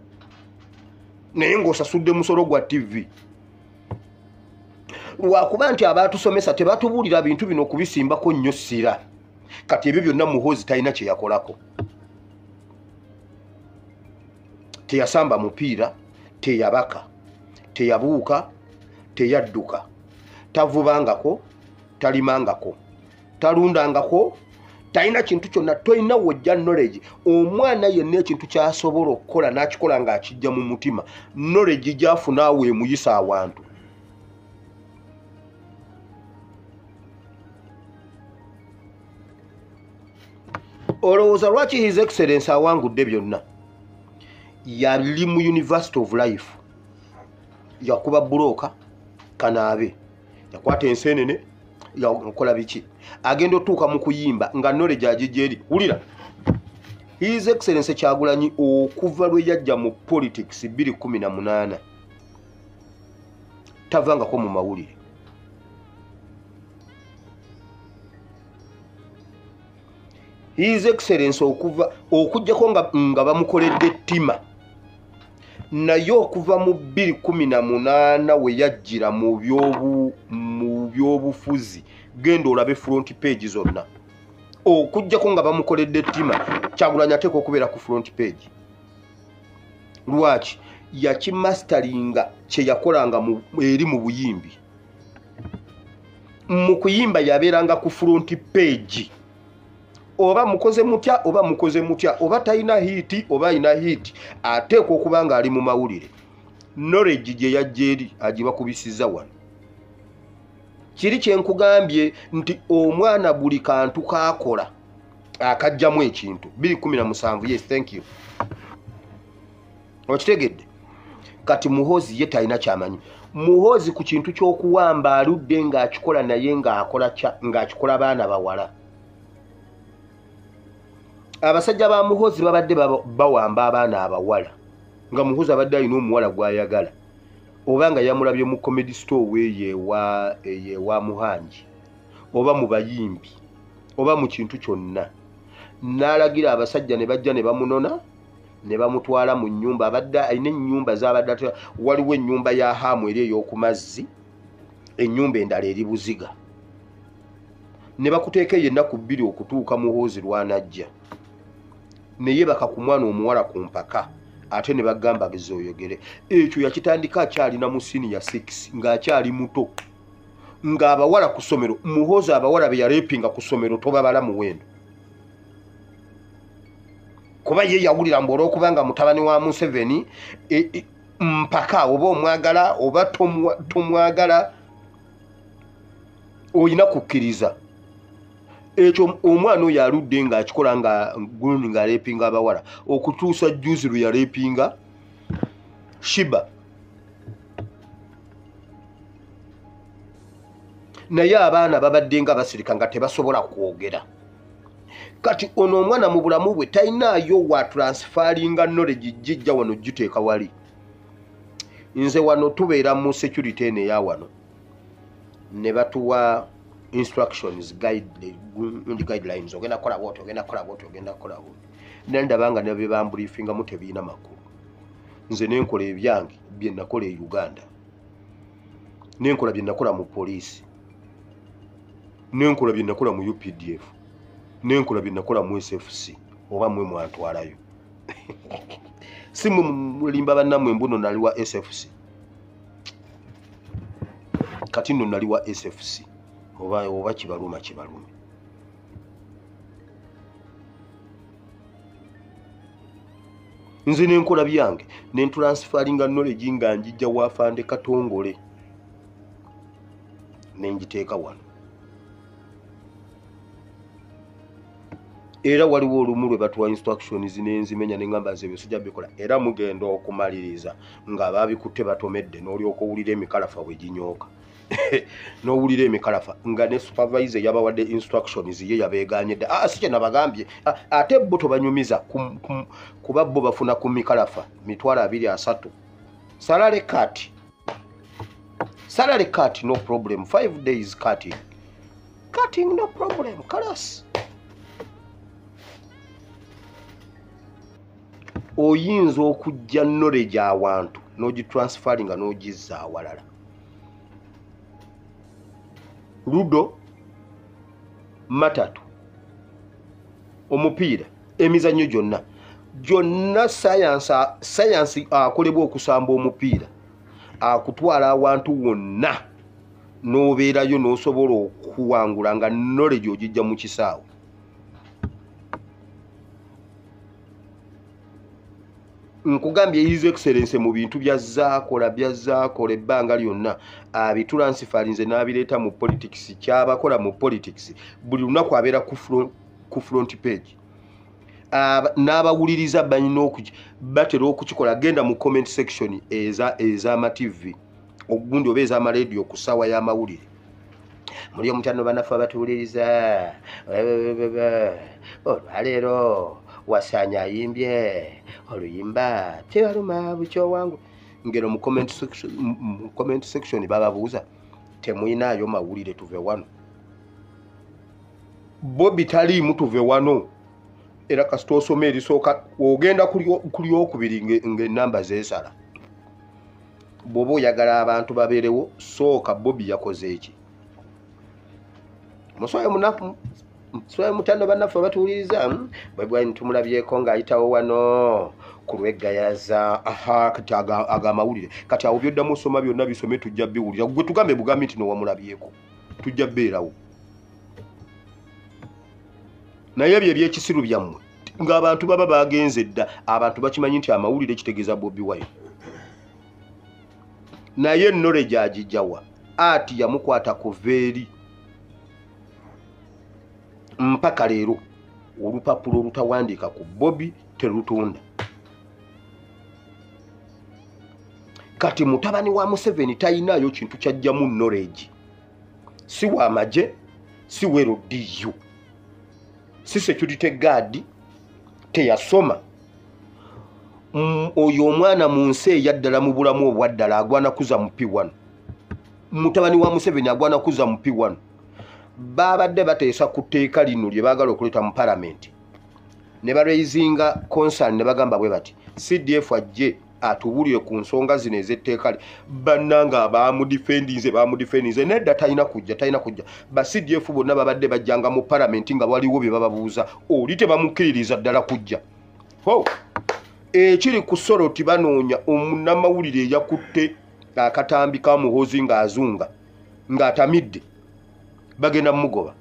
naye ng'osasudde musolo gwa TV lwakuba nti abaatusomesa tebatubuulira bintu bino okubisimbako nnyo ssira kati ebyo byonna Muhoozi talina kye yakolako teyasamba mupiira teyabaka teyabuuka teyadduka tavubangako talimangako talundangako talina kintu kyonna tolina wojja knowledge omwana yenna ekintu kyasobola okukola n'akikola ng'akijja mu mutima knowledge gyafuna awo emuyisa awantu olowooza lwaki His Excellency awangudde byonna yali mu University of Life yakuba buloka kanaabe yakwata ensenene yakola biki agenda otuuka mu kuyimba nga knowledge agijeri wulira His Excellency Kyagulanyi okuva lwe yajja mu politics 2018 tavangako mu mawulire His Excellency okujjako nga bamukoledde ttima naye okuva mu 2018 we yajjira mu byobufuzi genda olabe front page zonna okujjako nga bamukoledde ttima Kyagulanyi ateeka okubeera ku front page lwaki yakimastaringa kye yakolanga eri mu buyimbi mu kuyimba yabeeranga ku front page oba mukoze mutya oba talina hiti oba alina hiti ateeka okuba nga ali mu mawulire knowledge gye yajja eri agibakubisiza wano kiri kyenkugambye nti omwana buli kantu kaakola akajjamu ekintu 2017 yes thank you okitegedde kati Muhoozi ye talina kyamanyi Muhoozi ku kintu ky'okuwamba aludde ng'akikola naye ng'akikola baana bawala abasajja ba Muhoozi babadde bawamba abaana abawala nga Muhoozi abadde alina omuwala gw'ayagala oba nga yamulabye mu comedy store eyewa Muhanji oba mu bayimbi oba mu kintu kyonna n'alagira abasajja ne bajja ne bamunona ne bamutwala mu nnyumba abadde alina ennyumba z'abadde waliwo ennyumba ya Hamu eri ey'oku mazzi ennyumba endala eri Buziga ne bakuteeka ennaku 2 okutuuka Muhoozi lwanajja naye bakakumwana omuwala ku mpaka ate ne bagamba gezo oyogere ekyo yakitandika akyalina mu senior 6 ng'akyali muto nga abawala ku ssomero Muhoozi abawala be yarepinga ku ssomero tobabala muwendo kuba ye yawulira mbu olwokubanga mutabani wa Museveni mpaka oba omwagala oba tomwagala oyina kukkiriza ekyo omwana oyo aludde ng'akikola nga alepinga abawala okutuusa juzi lwe yalepinga Shiba naye abaana babadde nga basirika nga tebasobola kwogera kati ono omwana mu bulamu bwe talinayo wa transferinga knowledge jijja wano giteeka wali nze wano tubeera mu security ene ya wano ne batuwa instructions guidelines ogenda kola bwoti ogenda kola bwoti ogenda kola bwoti nendabanga ne bebambriefinga mu tebiina makulu nze nenkola ebyange bye nakola e Uganda nenkola bye nakola mu poliisi nenkola bye nakola mu UPDF nenkola bye nakola mu SFC oba mwe mwantwalayo si mulimba bannamwe mbuno nali wa SFC kati nno nali wa SFC oba kibaluma nze nenkola byange nentransferinga knowledge nga njijja wafande Katongole nenjiteeka wano era waliwo olumu lwe batuwa instructions nenzimenya nengamba zebyo sijja bikola era mugenda okumaliriza nga babikutte batomedde n'olyoka owulira emikalafa bwe ginyooka n'owulira emikalafa nga ne supervisor yabawadde instructions ye yabeeganyedde si kye nabagambye ate bo tobanyumiza kuba bo bafuna ku mikalafa 23 salary cut no problem 5 days cutting no problem kalas oyinza okujja knowledge awantu n'ogitransferinga n'ogizza awalala ludo matatu omupiira emizannyo gyonna science akolebwa okusamba omupiira akutwala awantu wonna n'obeerayo n'osobola okuwangula nga knowledge ogijja mu kisaawe nkugambye his excellence mu bintu byazaakola ebbanga lyonna abituransiferinze n'abireeta mu politics kyabakola mu politics buli lunaku abeera ku front page n'abawuliriza balina batera okukikola genda mu comment section ez'ama TV ogundi oba ez'amaradio ku ssaawa y'amawulire muli omutano banafu abatuwuliriza olwaleero wasanya ayimbye oluyimba tebaluma bukyo wangu ngero mu comment section bababuuza temuyinaayo mawulire tuve wano Bobby taliimu tuve wano era kasita osoma erisooka ogenda kuli okubiri ng'ennamba zeesala bw'oba oyagala abantu babeerewo sooka Bobby yakoze eki muswaye mutano bannaffe abatuwuliriza bwe tumulabyeko ng'ayitawo wano ku lweggayaza kati agamawulire kati awo byoddamu osoma byonna bisome tujja biwulira gwe tugambe bugambi nti nowamulabyeko tujja beerawo naye ebyo ebyekisiru byammwe ng'abantu baba bagenze dda abantu bakimanyi nti amawulire kitegeeza Bobi Wine naye knowledge agijjawa ati yamukwata kuva eri mpaka leero olupapulo olutawandiika ku Bobby terutunda kati mutabani wa Museveni tayinaayo kintu kyajjamu knowledge si w'amagye si weRDU si security guard teyasoma oyo omwana mu nsi eyaddala mu bulamu obwaddala agwana kuza mu P1 mutabani wa Museveni agwana kuza mu P1 babadde bateesa ku tteeka lino lye baagala okuleeta mu parliament ne baraisinga concern ne bagamba bwe bati CDF ajje atubulire ku nsonga zino ez'etteeka bannanga bamudifendinze nedda talina kujja ba CDF bonna babadde bajjanga mu parliament nga waliwo bye bababuuza oli tebamukkiririza ddala kujja ekiri ku Soroti banoonya omunnamawulire eyakutte akatambi ka Muhoozi ng'azunga ng'atamidde bagenda mugoba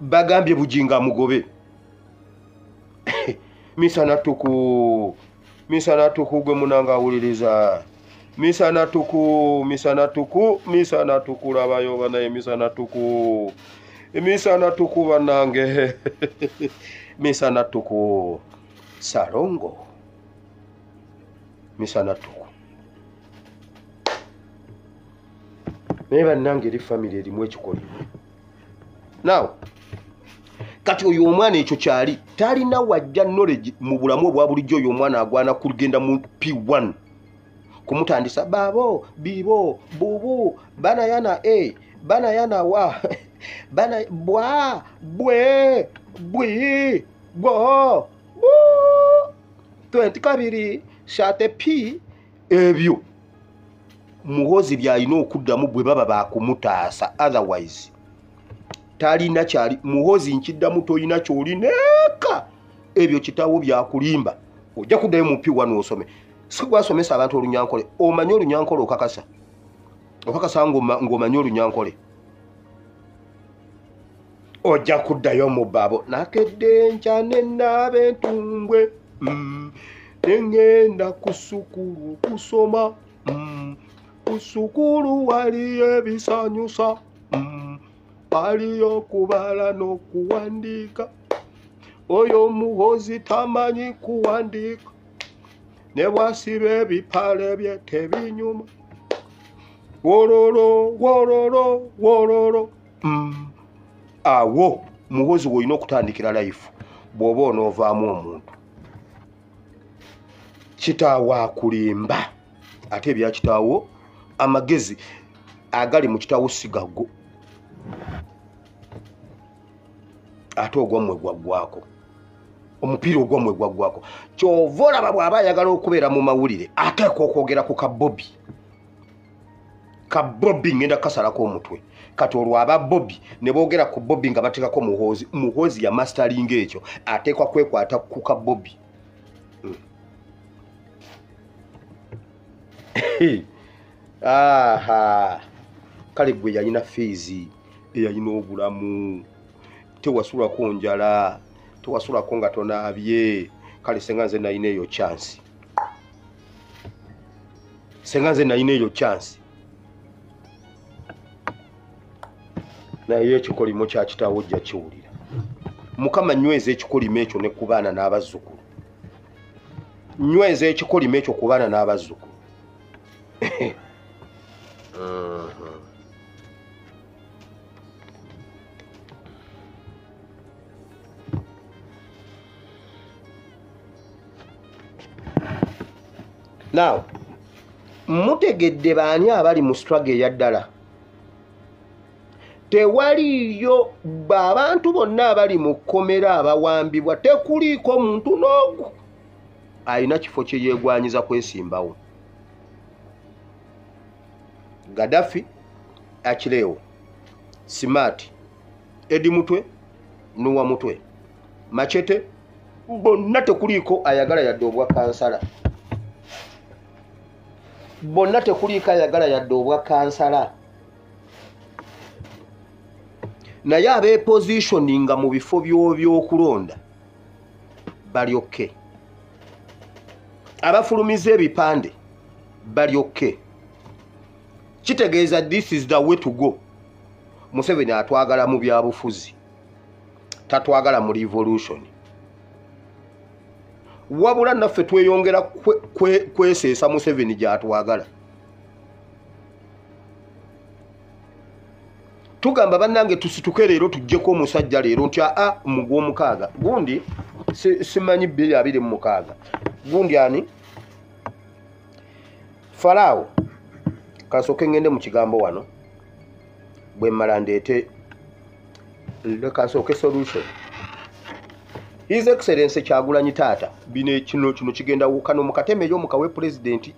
bagambye bujinga mugobe misana tuku gwe munanga awuliriza misana tuku labayo banaye misana tuku banange misana tuku Sarongo misana tuku neba nange eri family erimu ekikoli now kati oyo omwana ekyo kyali talina wajja knowledge mu bulamu obwa bulijjo oyo omwana agwana kugenda mu P1 kumutandisa babo bibo bubu bana yana bana yana wa bana bwa bwe bwi bo 22 shate P ebyo muhozi byalina okuddamu bwe baba bakumutaasa otherwise talina kyali muhozi nkiddamu toyina kyolineka ebyo kitawo byakulimba ojja kuddayo mu P1 osome sigwasomesa abantu olunyankole omanyi olunyankole okakasa ng'omanyi olunyankole ojja kuddayo mu babo nakedde nkya nennaaba entumbwe nengenda ku sukulu kusoma ku sukulu waliyo ebisanyusa waliyo kubala n'okuwandiika oyo muhozi tamanyi kuwandiika ne bwasiba ebipale bye tebinyuma wororo awo muhozi woyina okutandikira life bw'oba onoovaamu omuntu kitaawo akulimba ate ebya kitaawo amagezi agali mu kitaawo sigago ate ogwamwe gwaggwako omupiira ogwamwe gwaggwako kyova olaba bw'aba ayagala okubeera mu mawulire ateeka okwogera ku kabobi ngenda kasalako omutwe kati olwo aba Bobby ne boogera ku Bobby nga bateekako muhozi ya mastering ekyo ateekwa kwekwata ku ka Bobby aha kale gwe yalina feezi eyalina obulamu tewasulako njala tewasulako nga tonaabye kale senga nze nalina eyo chance naye ekikolimo kya kitaawo ojja kiwulira mukama nyweza ekikolimo ekyo ne ku baana n'abazzukulu nyweza ekikolimo ekyo ku baana n'abazzukulu now mutegedde baani abali mu struggle eya ddala tewaliyo abantu bonna abali mu kkomera abawambibwa tekuliiko muntu n'ogu alina kifo kye yeegwanyiza kwesimbawo Gaddafi Achileo Smart Edi Mutwe Nuwa Mutwe Machete bonna tekuliiko ayagala yadde obwa kansala bonna tekuliiko ayagala yadde obwa kansala naye abeepositioninga mu bifo by'okulonda bali okay abafulumiza ebipande bali okay kitegeeza this is the way to go Museveni atwagala mu byabufuzi tatwagala mu revolution wabula naffe tweyongera kweseesa Museveni gy'atwagala tugamba bannange tusituke leero tujjeko omusajja leero nti mu gw'omukaaga gundi simanyi 226 gundi ani Farao kasooke ngende mu kigambo wano bwe mmala ndeete kasooke solution His Excellency Kyagulanyi Taata bine kino kigenda wukano mukatemeyo mukawe president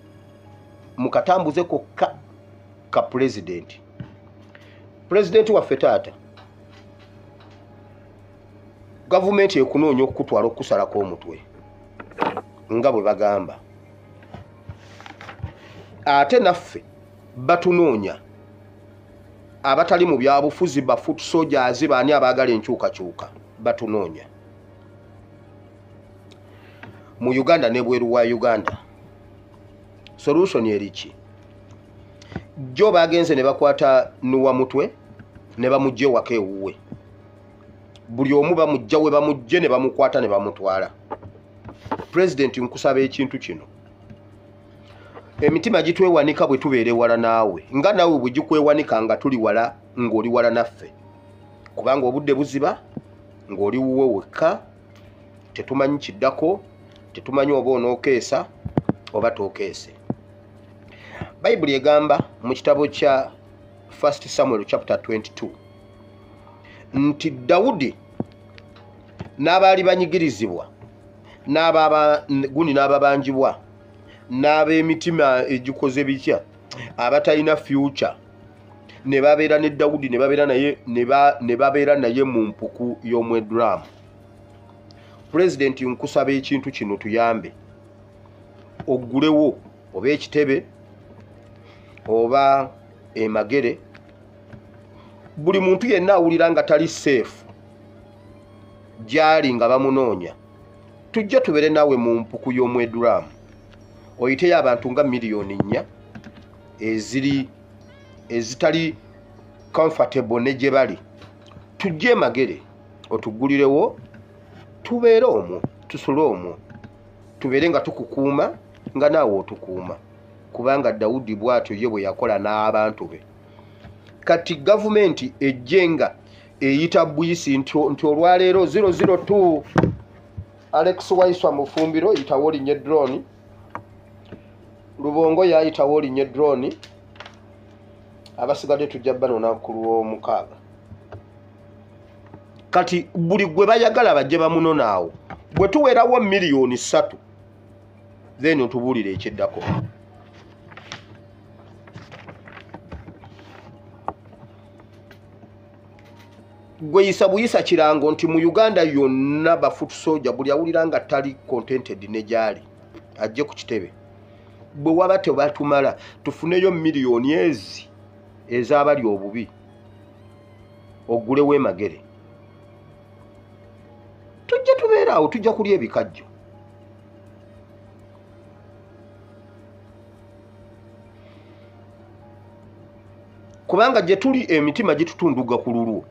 mukatambuze ko ka president waffe Taata government ekunoonya okutwala okusalako omutwe nga bwe bagamba ate naffe batunoonya abatali mu byabufuzi ba foot soldiers baani abaagala enkyukakyuka batunoonya mu Uganda ne bweru wa Uganda. Solution eriki? Jo bagenze ne bakwata nuwa mutwe ne bamujje wake ewuwe. Buli omu bamujja we bamujje ne bamukwata ne bamutwala. President nkusaba ekintu kino. Emitima gitwewanika bwe tubeere wala naawe. Nga naawe bwe gikwewanika nga tuli wala ng'oli wala naffe. Kubanga obudde buziba ng'oli wuwe wekka, tetumanyi kiddako, tetumanyi oba onookeesa oba tookeese. Bayibuli egamba mu kitabo kya 1 Samuel chapter 22 nti Dawudi n'abaali banyigirizibwa gundi n'ababanjibwa n'ab'emitima egikoze bitya abatalina future ne babeera ne Dawudi ne babeera naye mu mpuku y'omwedulamu. President nkusaba ekintu kino tuyambe oggulewo oba ekitebe oba emagere. Buli muntu yenna awulira nga tali safe gyali nga bamunoonya, tujja tubeere naawe mu mpuku y'omwedulamu. Oyiteyo abantu nga miliyoni 4 ezitali comfortable ne gye bali. Tujje emagere otuggulirewo tubeere omwo, tusule omwo, tubeere nga tukukuuma nga naawe otukuuma. Kubanga Dawudi bw'atyo ye bwe yakola n'abantu be. Kati gavumenti ejjenga eyita buyisi nti olwaleero 002 Alex Waiswa Mufumbiro yitawo linye drone, Lubongo yayitawo linye drone, abasigadde tujja banona ku Lwomukaaga. Kati buli gwe bayagala bajje bamunonaawo bwe tuweerawo miliyoni 3 then otubuulire ekiddako. Gwe yisa buyisa kirango nti mu Uganda yonna ba foot soldier buli awulira nga tali contented ne gyali ajje ku kitebe. Bwe waba tebatumala tufuneyo miliyoni ez'abali obubi oggulewo emagere. Tujja tubeera awo, tujja kulya ebikajjo. Kubanga gye tuli emitima gitutunduga ku lulwo.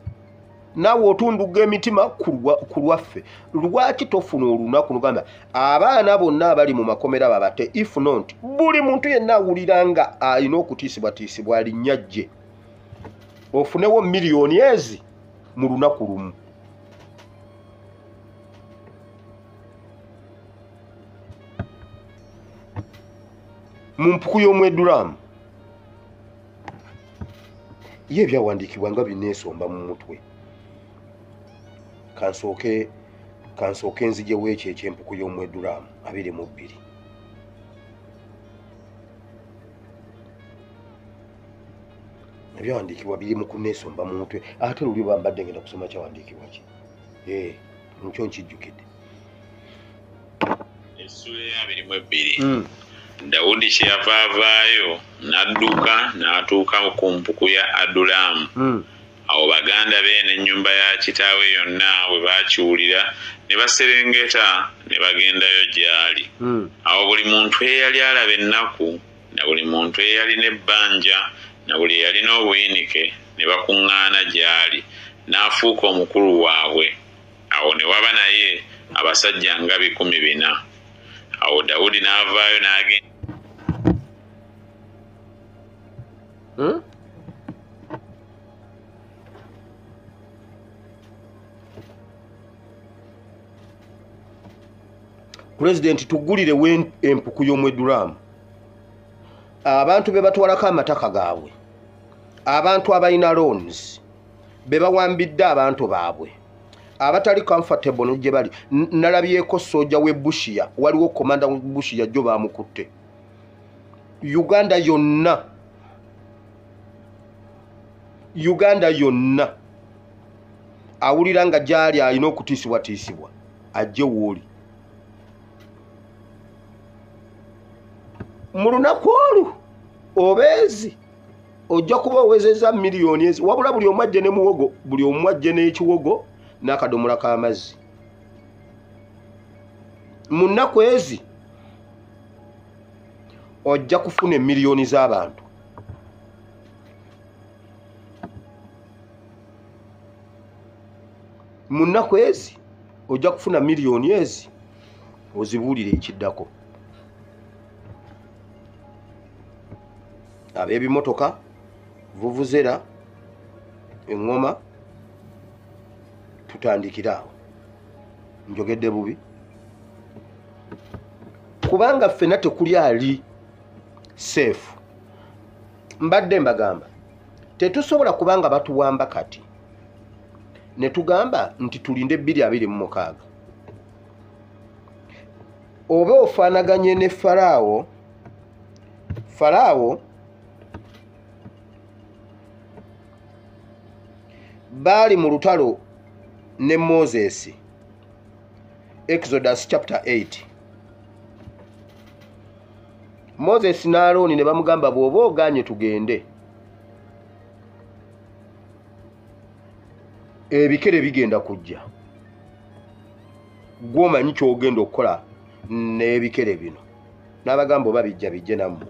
Naawe otunduga emitima ku lwaffe. Lwaki tofuna olunaku nugamba abaana bonna abali mu makomera babate? If not, buli muntu yenna awulira nga alina okutiisibwatiisibwa alinnya gye ofunewo miliyoni ezi mu lunaku lumu. Mu mpuku y'omwedulamu ye ebyawandiikibwa nga bineesomba mu mutwe. Kansooke nzijewo ekyo eky'empuku y'omwedulamu 22. Ebyawandiikibwa biri mu kuneesomba mu mutwe. Ate luli bambadde ngenda kusoma kyawandiikibwa ki? Nkyo nkijjukidde. Essula ya 22. Dawudi kyeyava avaayo n'adduka n'atuuka ku mpuku ya Adulamu. Awo baganda be n'ennyumba ya kitaawe yonna bwe baakiwulira ne baserengeta ne bagendayo gy'ali. Awo buli muntu eyali alaba ennaku na buli muntu eyalina ebbanja na buli eyalina obuyinike ne bakuŋŋaana gy'ali n'afuuka omukulu waabwe. Awo ne waba naye abasajja nga 140. Awo Dawudi n'avaayo n'agenda. President tugulirewo empuku y'omwedulamu. Abantu be batwalako amataka gaabwe, abantu abalina loans be bawambidde abantu baabwe, abatali comfortable n'gye bali. Nalabyeko soja we Bushia, waliwo komanda we Bushia jo baamukutte. Uganda yonna awulira nga gyali alina okutiisibwatiisibwa ajje wooli. Mu lunaku olwo obeezi ojja kuba owezezza miliyoni ezi wabula buli omu ajje ne muwogo buli omu ajje n'ekiwogo n'akadomola k'amazzi mu nnaku ezi ojja kufuna emiliyoni z'abantu mu nnaku ezi ojja kufuna miliyoni ezi ozibuulire ekiddako ab'ebimotoka vuvuzera eŋŋoma tutandikira awo njogedde bubi kubanga ffenna tekuli ali safe mbadde mbagamba tetusobola kubanga batuwamba kati ne tugamba nti tulinde 226 oba ofaanaganye ne Falaawo baali mu lutalo ne Moses Exodus chapter 8 Moses ne Aaron ne bamugamba bw'oba oganye tugende ebikere bigenda kujja gw'omanyi ky'ogenda okukola n'ebikere bino n'abagamba oba bijje nammwe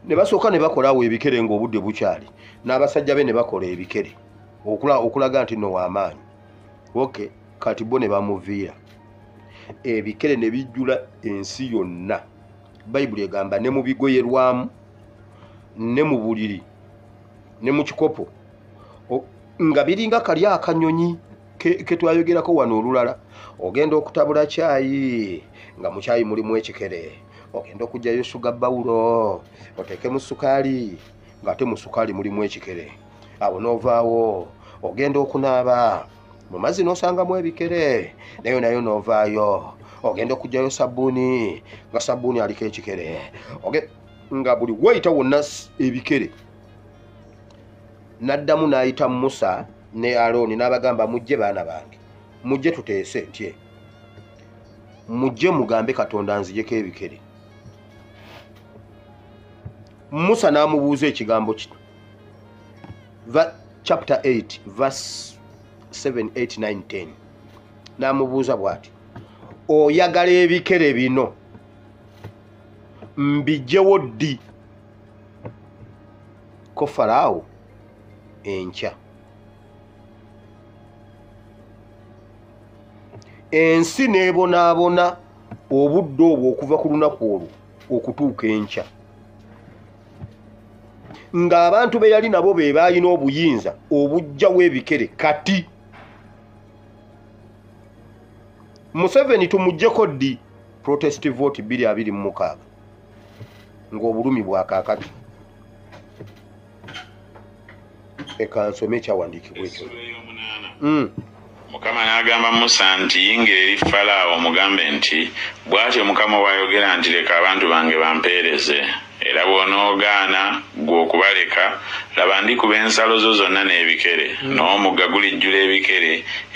ne basooka ne bakolaawo ebikere ng'obudde bukyali n'abasajja be ne bakola ebikere okulaga nti no w'amaanyi okay kati bo ne bamuviira ebikere ne bijjula ensi yonna bayibuli egamba ne mu bigoyerwamu ne mu buliri ne mu kikopo nga biringa kali akanyonyi ke twayogerako wano olulala ogenda okutabula caayi nga mu caayi mulimu ekikere ogenda okujjayo suga bawulo oteekemu sukaali ng'ate mu sukaali mulimu ekikere awo n'ovaawo ogenda okunaaba mu mazzi n'osangamu ebikere nayo n'ovaayo ogenda okujjayo sabbuuni nga sabbuuni aliko ekikere nga buli wayita wonna ebikere n'addamu n'ayita Musa ne Alooni n'abagamba mujje baana bange mujje tuteese ntye mujje mugambe Katonda nzijeko ebikere Musa n'amubuuza ekigambo kino chapter 8 verse 7 8 9 10 n'amubuuza bw'ati oyagala ebikere bino mbijjewo ddi ko Falaawo enkya ensi n'ebonaabona obudde obwo okuva ku lunaku olwo okutuuka enkya ng'abantu be yali nabo be baalina obuyinza obujjawo ebikere kati Museveni tumuggyeko ddi protest vote 226 ng'obulumi bwakaakati ekansome ekyawandiikibwa ekyo Mukama n'agamba Musa nti yingira eri Falaawo mugambe nti bw'atyo Mukama bw'ayogera nti leka abantu bange bampeereze era bw'onoogaana gwe okubaleka laba ndikuba ensalo zo zonna n'ebikere n'omugga gulijjula ebikere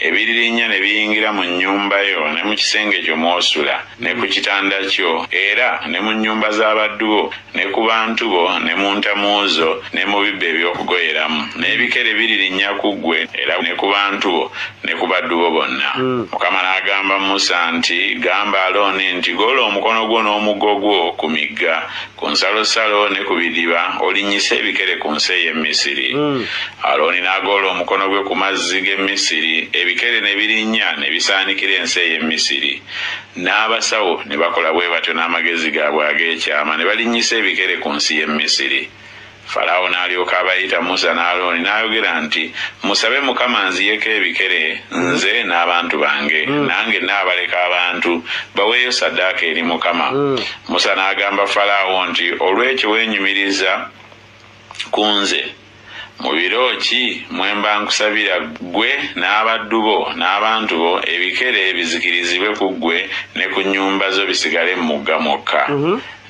ebiririnnya ne biyingira mu nnyumba yo ne mu kisenge kyo mw'osula ne ku kitanda kyo era ne mu nnyumba z'abaddu bo ne ku bantu bo ne mu ntamu zo ne mu bibbo eby'okugoyeramu n'ebikere biririnnya ku ggwe era ne ku bantu bo ne ku baddu bo bonna Mukama n'agamba Musa nti gamba Alooni nti goola omukono gwo n'omuggo gwo ku migga ku nsalosalo ne ku bidiba olinnyisa ebikere ku nsi ey'e Misiri Alooni n'agoola omukono gwe ku mazzi g'e Misiri ebikere ne birinnya ne bisaanikira ensi ey'e Misiri n'abasawo ne bakola bwe batyo n'amagezi gaabwe ag'ekyama ne balinnyisa ebikere ku nsi y'e Misiri Falaawo n'alyoka abayita Musa n'Alooni n'ayogera nti musabe Mukama nziyeko ebikere nze n'abantu bange nange n'abaleka abantu baweeyo ssaddaaka eri Mukama Musa n'agamba Falaawo nti olw'ekyo weenyumiriza ku nze mu biro ki mwe mba nkusabira ggwe n'abaddu bo n'abantu bo ebikere bizikirizibwe ku ggwe ne ku nnyumba zo bisigale mu mugga mwokka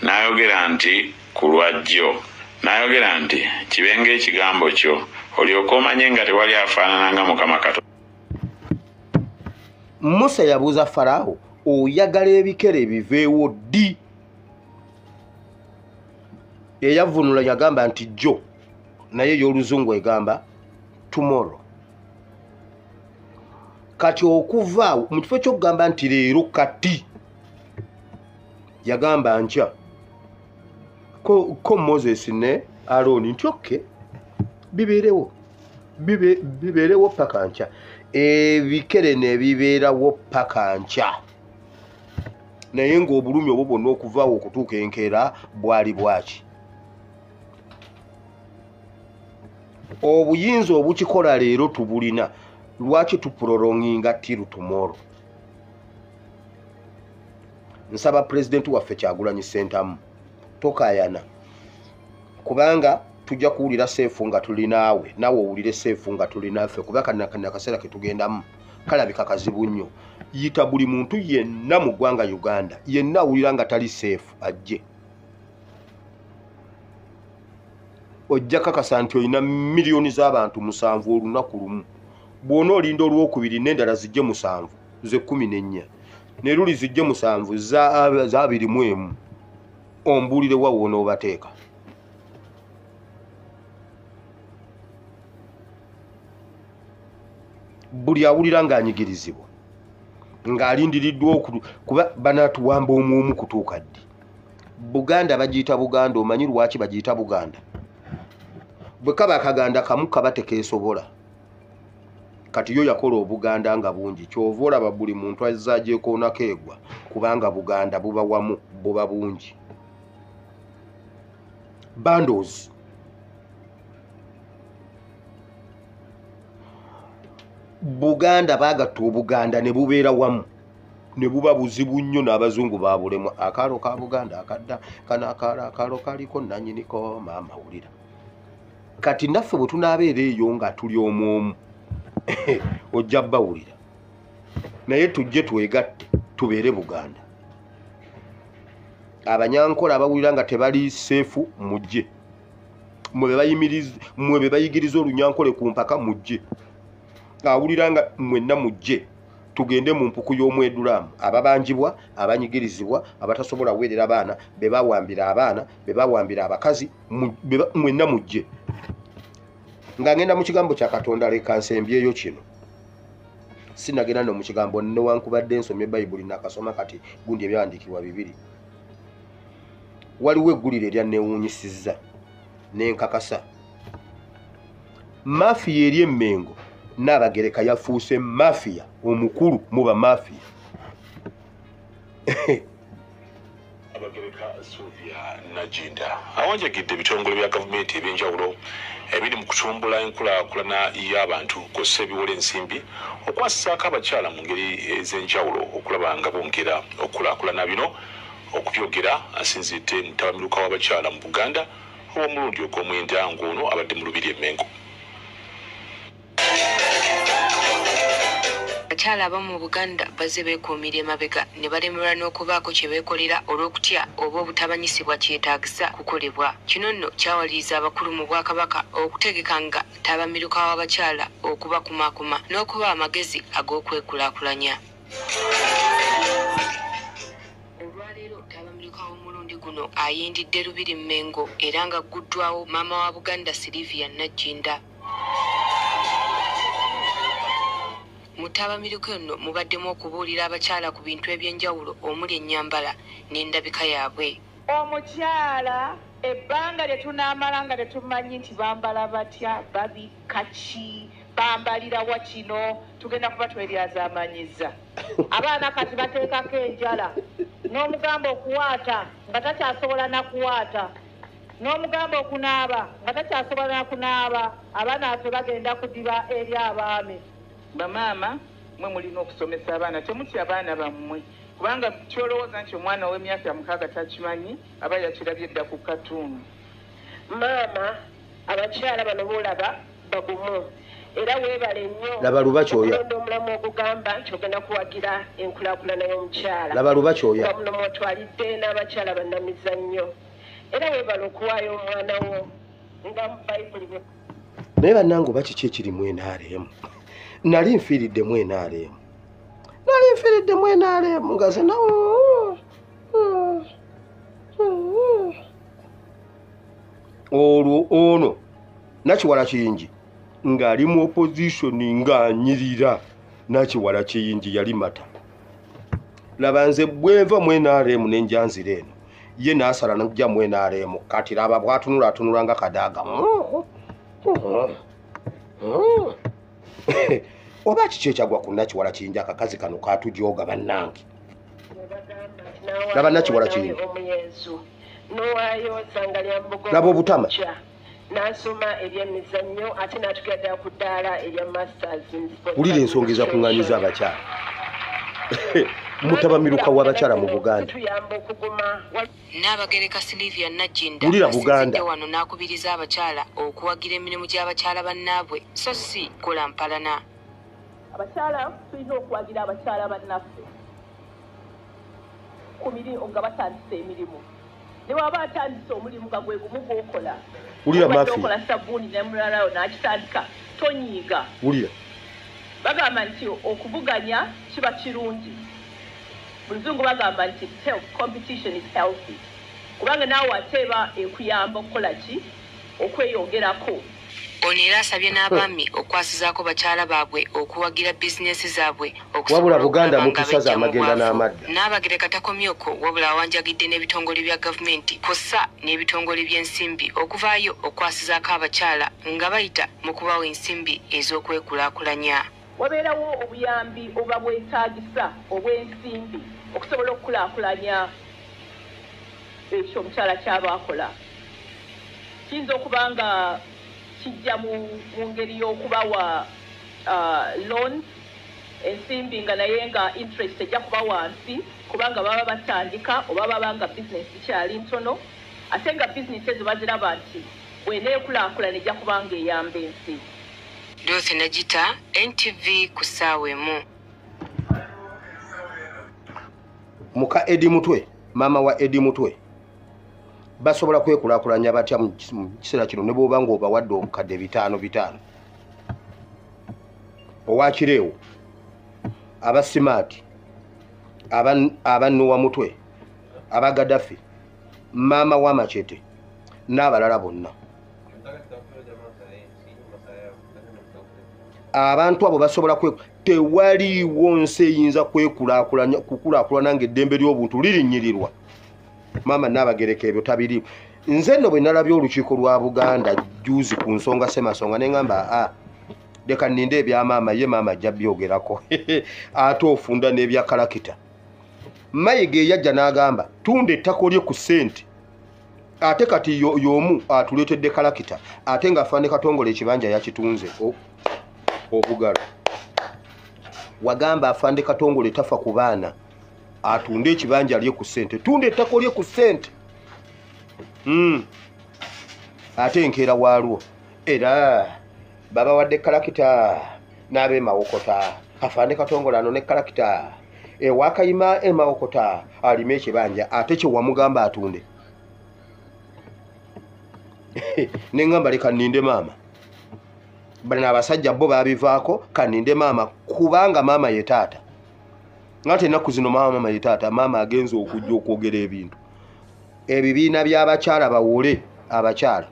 n'ayogera nti ku lwajjo n'ayogera nti kibenga ekigambo kyo olyoke omanye nga tewali afaanana nga Mukama Katonda. Musa yabuuza Falaawo oyagala ebikere biveewo ddi eyavunula yagamba nti jjo naye y'oluzungu egamba tomorrow. Kati okuva mu kifo ky'okugamba nti leero kati yagamba nkya ko Moses ne Aaron nti okke bibeerewo paka nkya, ebikere ne bibeerawo paka nkya, naye ng'obulumi obwo bwonna okuvaawo okutuuka enkeera bwali bwaki. Obuyinza obukikola leero tubulina, lwaki tuprolonginga till tomorrow? Nsaba pulezidenti waffe Kyagulanyi Ssentamu tokayana, kubanga tujja kuwulira seefu nga tuli naawe, naawe owulire seefu nga tuli naffe, kuba akaseera ke tugendamu kalabika kazibu nnyo. Yita buli muntu yenna mu ggwanga Uganda, yenna awulira nga tali seefu ajje. Ojja kakasa nti olina miliyoni z'abantu 7 olunaku lumu. Bw'ona olinda olwokubiri n'endala zijje 7, ze 14, ne luli zijje 7 za 21, ombuulire wa woona obateeka. Buli awulira ng'anyigirizibwa ng'alindiriddwa kuba banaatuwamba omu kutuuka ddi. Buganda bagiyita Buganda, omanyi lwaki bagiyita Buganda? Bwe kaba akaganda kamu kaba tekeesobola. Kati yo yakola Obuganda nga bungi, kyova olaba buli muntu azza agyekoonako egwa, kubanga Buganda buba wamu, buba bungi. Bundles. Buganda bagatta Obuganda ne bubeera wamu, ne buba buzibu nnyo n'abazungu babulemwa. Akaalo ka Buganda akadda kana akaalo kaliko nannyiniko maama wulira. Kati naffe bwe tunaabeera eyo nga tuli omu ojja bawulira, naye tujje twegatte tubeere Buganda. Abanyankola abawulira nga tebali seefu mujje, mwe be bayigiriza olunyankole ku mpaka mujje. Awulira nga mwenna mujje tugende mu mpuku y'omwedulaamu, ababanjibwa, abanyigirizibwa, abatasobola weerera abaana, be bawambira abaana, be bawambira abakazi, mwenna mujje. Nga ngenda mu kigambo kya Katonda leka nsembyeyo kino. Sinagenda no mu kigambo newankubadde nsomye Bayibuli nakasoma kati gundi ebyawandiikibwa 2. Waliwo eggulire erya neewuunyisizza n'enkakasa. Mafiya eri Emmengo Nnaabagereka yafuuse mafiya omukulu mu bamafiya. Abagereka Sylvia Najinda awanjagidde ebitongole bya gavumenti ebyenjawulo ebiri mu kutumbula enkulaakulana y'abantu kw'ossa ebiwola ensimbi okwasaako abakyala mu ngeri ez'enjawulo okulaba nga bongera okulaakulana bino okubyogera asinzidde mutabamiruka w'abakyala mu Buganda ow'omulundi ogw'omwenda ng'ono abadde mu Lubiri Emmengo. Abakyala abamu mu Buganda bazze beekuumira emabega ne balemerwa n'okubaako kye beekolera olw'okutya oba obutabanyisibwa kyetaagisa kukolebwa. Kino nno kyawaliriza abakulu mu Bwakabaka okutegeka nga tabamiruka w'abakyala okubakumakuma n'okuba amagezi ag'okwekulaakulanya. Olwaleero tabamiruka w'omulundi guno ayindidde Lubiri Mmengo era nga gguddwawo maama wa Buganda Sylvia Najinda. Mutabamiruka nno mubaddemu okubuulira abakyala ku bintu ebyenjawulo omuli ennyambala n'endabika yaabwe. Omukyala ebbanga lye tunaamala nga tetumanyi nti bambala batya, babikka ki, bambalira wa kino, tugenda kuba tweryazaamanyiza. Abaana kati bateekako enjala, n'omugamba okuwaata nga takyasobola nakuwaata, n'omugamba okunaaba nga takyasobola nakunaaba. Abaana baffe bagenda kudiba eri abaami. Bamaama mwe mulina okusomesa abaana, temutya abaana bammwe, kubanga kyolowooza nti omwana ow'emyaka 6 takimanyi aba yakirabye edda ku katuunu. Maama, abakyala bano boolaba bagumu era weebale nnyo. Laba luba kyoya. Okulonda omulamu ogugamba nti ogenda kuwagira enkulaakulana y'omukyala. Laba luba kyoya. Nga muno mwotwalidde n'abakyala bannamizannyo. Era weebale okuwaayo omwana wo nga mu Bayibuli. Naye bannange oba kiki ekiri mu NRM? Nali nfiiridde mu NRM. Nga zina olwo ono Nakiwala Kiyingi ng'ali mu opposition ng'anyirira Nakiwala Kiyingi yali mata laba nze bwenva mu NRM n'enjanzira eno ye n'asala n'ajja mu NRM kati laba bw'atunula nga kadaaga oba kiki ekyagwa ku Nakiwala Kiyingi akakazi kano kaatujooga bannange laba Nakiwala Kiyingi laba obutama nasoma ebyemizannyo ate n'atugenda ku ddaala erya masters wulira ensonga ezakuŋŋaanyiza abakyala mutabamiruka w'abakyala mu Buganda Nnaabagereka Sylvia Najinda wulira Buganda wano n'akubiriza abakyala okuwagira emirimu gy'abakyala bannaabwe so si kola mpalana. Abakyala tulina okuwagira abakyala bannaffe ku mirimu nga batandise emirimu. Ne bw'aba atandise omulimu nga gwe gumu gw'okola wulira Mafi okola sabbuuni ne mulalawo n'akitandika tonyiiga. wulira Bagamba nti okuvuganya kiba kirungi. Muluzungu bagamba nti competition is healthy. Kubanga naawe ateeba ekuyamba okukola ki okweyongerako. Ono era asabye n'abaami okwasizaako bakyala baabwe okuwagira bizinesi zaabwe wabula Buganda mutusaza amagenda n'amadda. Nnaabagereka takomyeko wabula awanjagidde n'ebitongole bya gavumenti kw'ossa n'ebitongole by'ensimbi okuvaayo okwasizaako abakyala nga bayita mu kubawa ensimbi ez'okwekulaakulanya. Wabeerawo obuyambi oba bwetaagisa obw'ensimbi okusobola okukulaakulanya ekyo omukyala kyaba akola. Kiyinza okuba nga kijja mu ngeri y'okubawa loans ensimbi nga naye nga interest ejja kuba wansi kubanga baba batandika oba baba nga bizinesi kyali ntono ate nga bizinesi ezo baziraba nti bw'eneekulaakulana ejja kuba nga eyamba ensi. Dorothy Najita, NTV ku ssaawa emu. Muka Edi Mutwe, mama wa Edi Mutwe basobola kwekulaakulanya batya mu kiseera kino ne bw'oba ng'obawadde obukadde 5 owakireewo aba Simaati aba Nuwa Mutwe aba Gaddafi mama wa Machete n'abalala bonna abantu abo basobola tewaliiwo nsi eyinza kukulaakulana ng'eddembe ly'obuntu lirinnyirirwa. Mama Nnaabagereka ebyo tabiriiwo. Nze nno bwe nalabye olukiiko lwa Buganda juzi ku nsonga Ssemasonga ne ngamba leka nninde ebya maama ye maama ajja byogerako ate ofunda n'ebya kalakita. Mayiga yajja n'agamba tunda ettako lye ku ssente ate kati y'omu atuleetedde kalakita ate ng'afaane Katongole ekibanja yakitunze obugalo. Wagamba afande Katongole tafa ku baana atunde ekibanja lye ku ssente tunda ettako lye ku ssente ate enkeera waalwo era baba wadde kalakita n'abe Mawokota afande Katongole ano ne kalakita ewakayima Mawokota alime ekibanja ate kye wamugamba atunde. Ne ngamba leka nninde maama bali n'abasajja bo babivaako kaninde maama kubanga maama ye taata ngate ennaku zino maama ye taata maama agenza okujja okwogera ebintu ebibiina by'abakyala bawole abakyala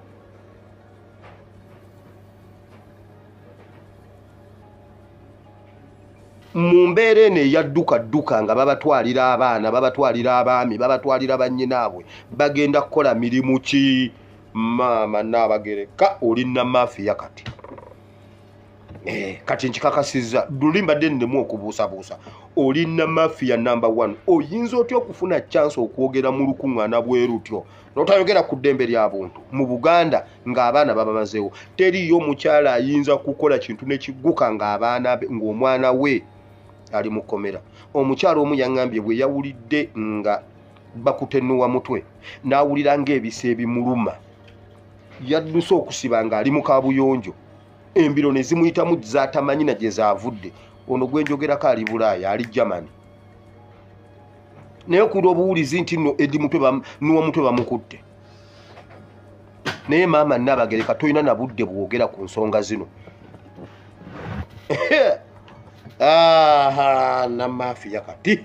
mu mbeera eno eyadduka nga babatwalira abaana babatwalira abaami babatwalira bannyinaabwe bagenda kukola mirimu ki? Maama Nnaabagereka oli namafiya kati kati nkikakasizza lulimbadde nnemu okubuusabuusa oli namafiya number 1 oyinza otya okufuna chance okwogera mu lukuŋŋaana bwerutyo n'otayogera ku ddembe ly'abuntu mu Buganda ng'abaana babamazeewo teriyo mukyala ayinza kukola kintu nekigguka ng'omwana we ali mu kkomera. Omukyala omu yaŋŋambye bwe yawulidde nga bakutennuwa mutwe n'awulira ng'ebisa ebimuluma yadduse okusiba ng'ali mu kaabuyonjo embiro ne zimuyitamu zatamanyi na gye zaavudde. Ono gwe njogerako ali Bulaaya ali Germany naye okulwa obuwulizi nti nno Edi Mutwe Nuwa Mutwe bamukutte. Naye maama Nnaabagereka toyina na budde bwogera ku nsonga zino. Namafiya kati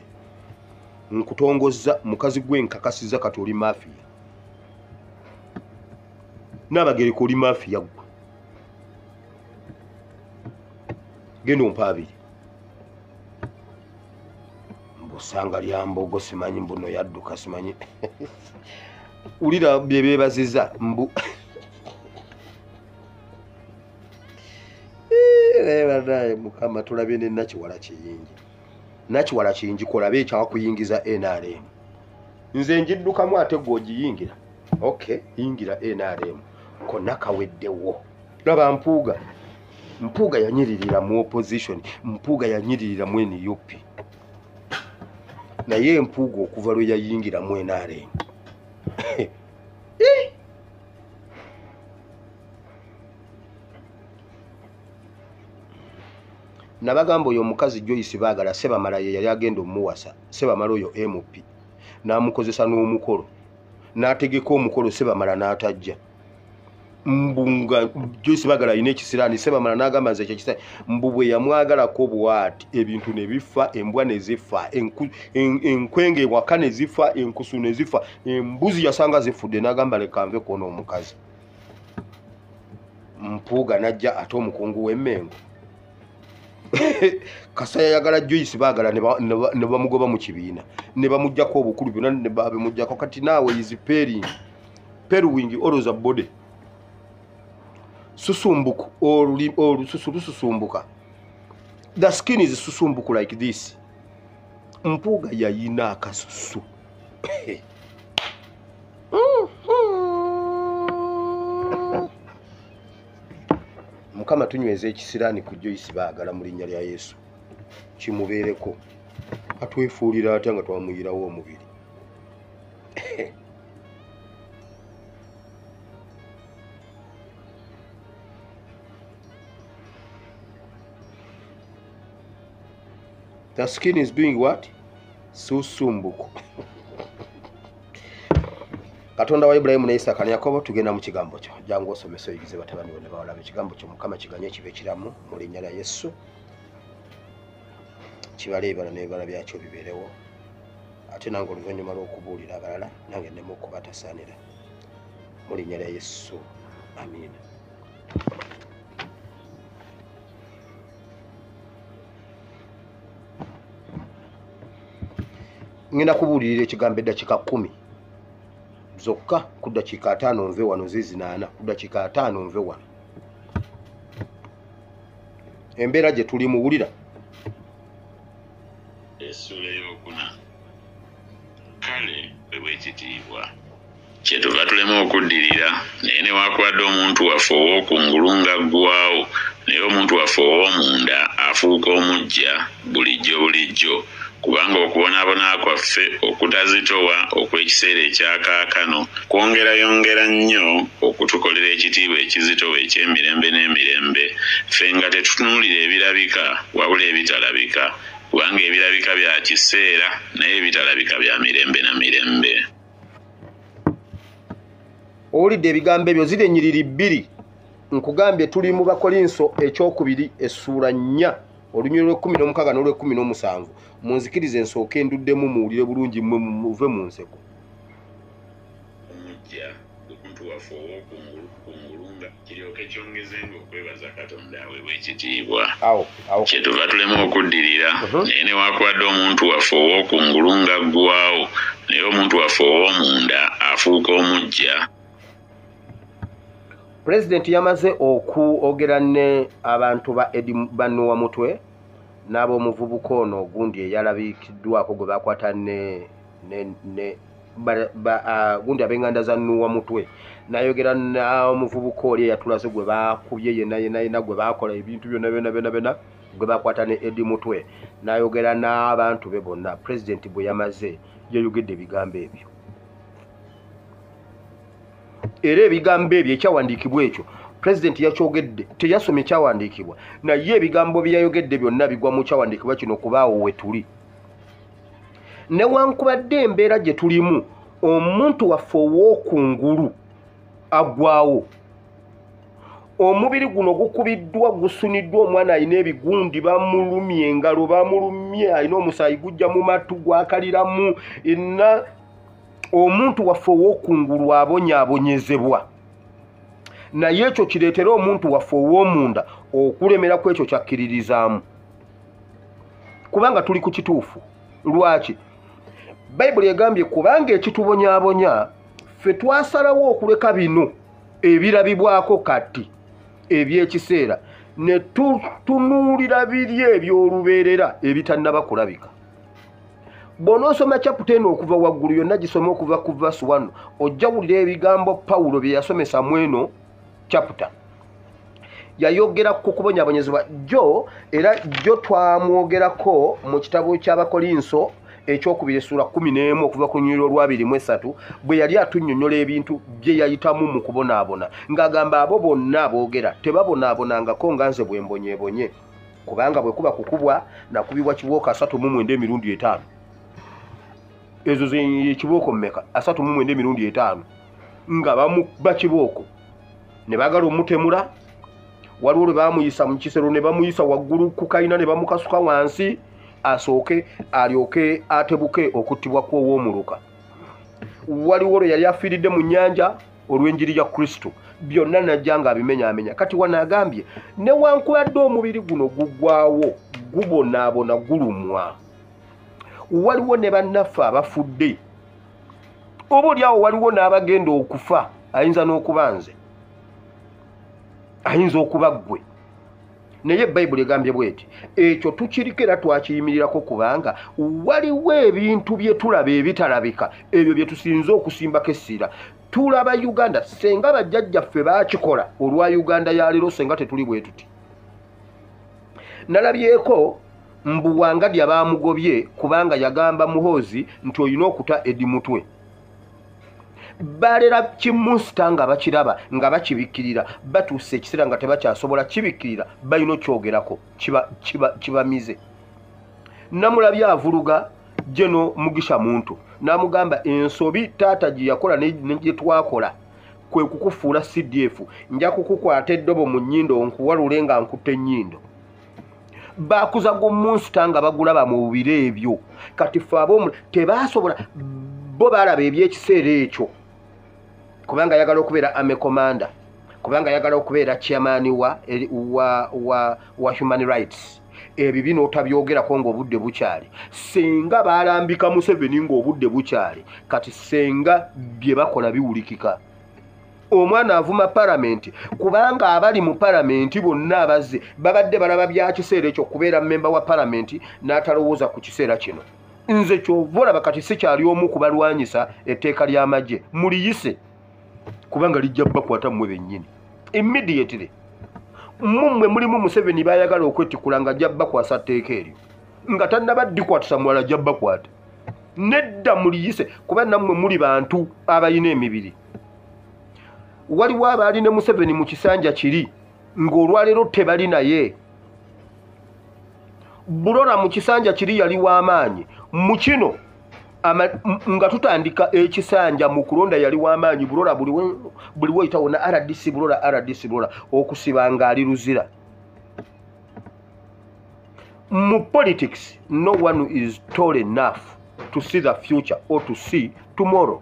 nkutongozza mukazi gwe nkakasizza kati oli mafiya. Nabagereko oli mafia gwe. Genda ompa abiri. Mbusanga lya mbogo simanyi mbuno yadduka simanyi. Ulira byebebaziza mbu. Leba naye Mukama tulabye ne Nakiwala Kiyingi. Nakiwala Kiyingi kolabe ekyawa kuyingiza NRM. Nze njiddukamu ate gw'ogiyingira. Okay, yingira NRM. Konna kaweddewo. Laba Mpuuga. Mpuuga yanyiririra mu opposition. Mpuuga yanyiririra mu NUP. Naye Mpuuga okuva lwe yayingira mu NRM. Nabagamba oyo omukazi Joyce Baagala Sebamala ye yali agenda omuwasa. Sebamala oyo MP. N'amukozesa n'omukolo. N'ategeka omukolo Sebamala n'atajja. Mbunga Joyce Baagala alina ekisiraani Sebamala n'agamba nze ekyo mbu bwe yamwagalako bw'ati ebintu ne bifa, embwa ne zifa, enkwenge ewaka ne zifa, enkusu ne zifa, embuzi yasanga zifudde n'agamba leka nve kwona omukazi. Mpuuga n'ajja ate omukungu w'Emmengo. Kasaya yagala Joyce Baagala ne bamugoba mu kibiina ne bamujjako obukulu byonna ne babimujjako kati naawe is peruwing always a body susumbuku or susumbuka. The skin is susumbuku like this. Mpuuga yayina akasusu. Mukama tunyweze ekisiraani ku Joyce Baagala mu linnya lya Yesu. Kimubeereko. Atwefuulira atya nga twamuyirawo omubiri. The skin is doing what? Susumbuku. Katonda wa Ibrahimu ne Isaka ne Yakobo tugenda mu kigambo kyo. Jangu osomesa oyigize batabani bonna bawalabe ekigambo kyo Mukama kiganye kibe kiramu mu linnya lya Yesu. Kibale ebala n'ebala byakyo bibeerewo. Ate nange oluvannyuma lw'okubuulira abalala nange nneme okubatasaanira. Mu linnya lya Yesu. Amiina. Ngenda kubuulirira ekigambo eddakiika 10. Zokka ku dakiika 5 nve wano zizinana ku dakiika 5 nve wano. Embeera gye tuli muwulira. Essula ey'okuna. Kale bwekitiibwa. Kyetuva tulema okuddirira naye ne waakubadde omuntu waffe ow'okungulu ng'aggwawo naye omuntu waffe ow'omunda afuuka omujja bulijjo. Kubanga okubonaabona kwaffe okutazitowa okw'ekiseera ekyakaakano kwongera nnyo okutukolera ekitiibwa ekizitowa eky'emirembe n'emirembe ffe nga tetutunuulira ebirabika wabula ebitalabika kubanga ebirabika bya kiseera naye ebitalabika bya mirembe na mirembe. Owulidde ebigambo ebyo ziri ennyiriri 2. Nkugambye tuli mu Bakolinso ekyokubiri essuula 4 olunyiri lw'16 n'olw'17. Munzikirize ensooke enduddemu muwulire bulungi muve mu nseko. Omujja omuntu waffe ow'okungulunga kiryoke kyongezenga okwebaza Katonda aweebwa ekitiibwa. Kyetuva tulema okuddirira naye ne waakubadde omuntu waffe ow'okungulunga aggwawo naye omuntu waffe ow'omunda afuuka omujja. President yamaze okwogera ne abantu ba Noah Mutwe n'ab'omuvubuka ono ogundi eyalabikiddwako gwe bakwata gundi ab'enganda za Noah Mutwe n'ayogera n'omuvubuka oli eyatulaze gwe bakubye yenna gwe bakola ebintu byonna gwe bakwata ne Eddie Mutwe n'ayogera n'abantu be bonna. President bwe yamaze yayogedde ebigambo ebyo. Era ebigambo ebyo ekyawandiikibwa ekyo President yakyogedde teyasomye ekyawandiikibwa naye ebigambo bye yayogedde byonna bigwa mu kyawandiikibwa kino kubaawo we tuli. Newankubadde embeera gye tulimu omuntu waffe ow'okungulu aggwawo, omubiri guno gukubiddwa gusuniddwa, omwana alina ebigundi bamulumye engalo bamulumye alina omusaayi gujja mu matu gwakaliramu enna. Omuntu waffe ow'okungulu abonyaabonyezebwa naye ekyo kireetera omuntu waffe ow'omunda okulemera ku ekyo kyakkiririzaamu kubanga tuli ku kituufu. Lwaki? Bayibuli egambye kubanga ekitubonyaabonya ffe twasalawo okuleka bino ebirabibwako kati eby'ekiseera ne tutunuulira biri eby'olubeerera ebitannaba kulabika. Bw'onoosoma chapter eno okuva waggulu yonna gisoma okuva ku verse 1 ojja wulira ebigambo Pawulo bye yasomesa mu eno chapter. Yayogera ku kubonyabonyezebwa jo, era jo twamwogerako mu kitabo ky'Abakolinso ekyokubiri essula 11 okuva ku nnyiriro lwa 23 bwe yali atunnyonnyola ebintu bye yayitamu mu kubonaabona ng'agamba abo bonna aboogera tebabonaabonangako nga nze bwe mbonyeebonye kubanga bwe kuba kukubwa nakubibwa kibooko 39 emirundi 5. Ezo kibooko mmeka? 39 emirundi 5 nga bamuba kibooko ne baagala omutemula. Waliwo lwe baamuyisa mu kisero ne bamuyisa waggulu ku kayina ne bamukasuka wansi asooke alyoke atebuke okuttibwa kw'ow'omuluka. Waliwo lwe yali afiiridde mu nnyanja olw'enjiri ya Kristo. Byonna najja ng'abimenyaamenya. Kati wanaagambye newankubadde omubiri guno guggwaawo gubonaabona gulumwa. Waliwo ne bannaffe abafudde. Oboolyawo waliwo n'abagenda okufa. Ayinza n'okuba nze, ayinza okuba ggwe. Naye Bayibuli egambye bweti ekyo tukiriko era twakiyimirirako kubanga waliwo ebintu bye tulaba ebitalabika ebyo bye tusinze okusimbako essira. Tulaba Uganda senga bajjajjaffe baakikola olwa Uganda ya leero senga tetuli bwe tuti. Nalabyeko mbu Wangadya baamugobye kubanga yagamba Muhoozi nti olina okuta Edi Mutwe. Balera kimusita nga bakiraba nga bakibikkirira batuuse ekiseera nga tebakyasobola kibikkirira balina kyogerako kibamize. Namulabye avuluga Jeno Mugisha Muntu n'amugamba ensobi taata gye yakola ne gye twakola kwe kukufuula CDF nja kukukwata eddobo mu nnyindo nkuwalule nga nkutte ennyindo. Baakuzaga omusita nga bagulaba mu bubiro ebyo. Kati ffe ab'omu tebaasobola bo baalaba eby'ekiseera ekyo kubanga ayagala okubeera Army Commander, kubanga ayagala okubeera chairman wa Human Rights. Ebyo bino otabyogerako ng'obudde bukyali. Senga baalambika Museveni ng'obudde bukyali kati senga bye bakola biwulikika. Omwana avuma palamenti kubanga abali mu palamenti bonna abazze babadde balaba bya kiseera ekyo kubeera memba wa palamenti n'atalowooza ku kiseera kino. Nze kyova olaba kati sikyali omu kubalwanyisa etteeka ly'amagye muliyise kubanga lijja bakwata mmwe bennyini. Immediately mmwe mulimu Museveni bayagala okwetikula nga ajja bakwasa tteeka eryo nga tannaba ddikwatisa mulala ajja bakwata. Nedda muliyise kuba nammwe muli bantu abalina emibiri. Waliwo abaali ne Museveni mu kisanja kiri ng'olwaleero tebali naye. Bulora mu kisanja kiri yali w'amaanyi. Mu kino nga tutandika ekisanja mu kulonda yali w'amaanyi. Bulora buli weyitawo na RDC Bulora okusiba ng'ali luzira. Mu politics no one is tall enough to see the future or to see tomorrow.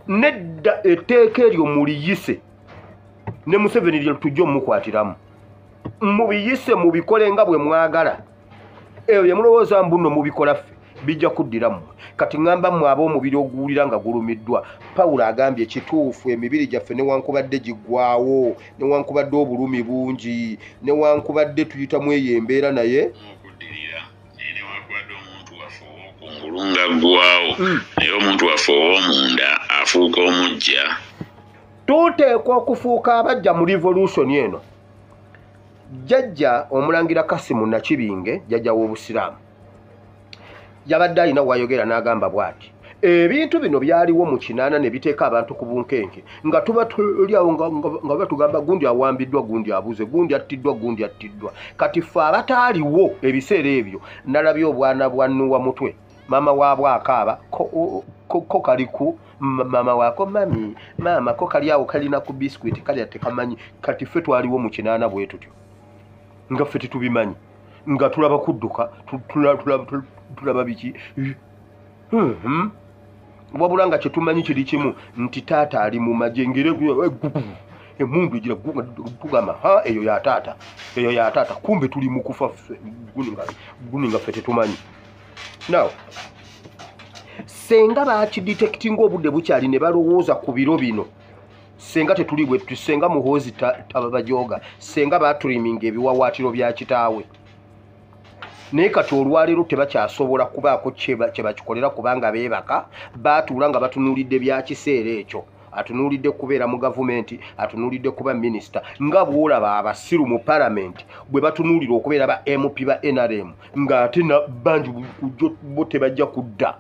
Nedda etteeka eryo muliyise ne Museveni lye tujja omukwatiramu. Mubiyise mubikole nga bwe mwagala. Eyo bye mulowooza mbuno mubikola ffe bijja kuddiramu. Kati ngamba mmwe ab'omubiri oguwulira nga gulumiddwa. Pawulo agambye kituufu emibiri gyaffe newankubadde giggwaawo newankubadde obulumi bungi newankubadde tuyitamu eyo embeera naye ngulunga ggwawo naye omuntu waffe ow'omunda afuuka omujja. Tuteekwa okufuuka abajja mu revolution eno. Jjajja omulangira Kasimu Nakibinge jjajja w'Obusiraamu yabadde alina wayogera n'agamba bw'ati ebintu bino byaliwo mu kinaana ne biteeka abantu ku bunkenke nga tuba tulyawo nga batugamba gundi awambiddwa gundi abuze gundi attiddwa kati ffe abataaliwo ebiseera ebyo nalabye obwana bwa Nuwa Mutwe mama waabwe akaaba ko kali ku mama wako mama ko kali awo kalina ku biscuit kali atekamanyi kati ffe twaliwo mu kinaana bwe tutyo nga ffe tubimanyi nga tulaba kudduka tulaba biki wabula nga kyetumanyi kiri kimu nti taata ali mu majengere emundu egira tugamba eyo ya taata kumbe tuli mu kufa guninga ffe tetumanyi. Now senga bakidetecting obudde bukyali ne balowooza ku biro bino, senga tetuli bwe tusenga muhoozi tababajoga, senga baturiminga ebiwawaatiro bya kitaawe, naye kati olwaleero tebakyasobola kubaako kye bakikolera kubanga beebaka baatuula nga batunuulidde bya kiseera ekyo, atunuulidde kubeera mu gavumenti, atunuulidde kuba minisita, nga bw'olaba abasiru mu palamenti bwe batunuulira okubeera ba MP ba NRM ng'ate bangi bo tebajja kudda.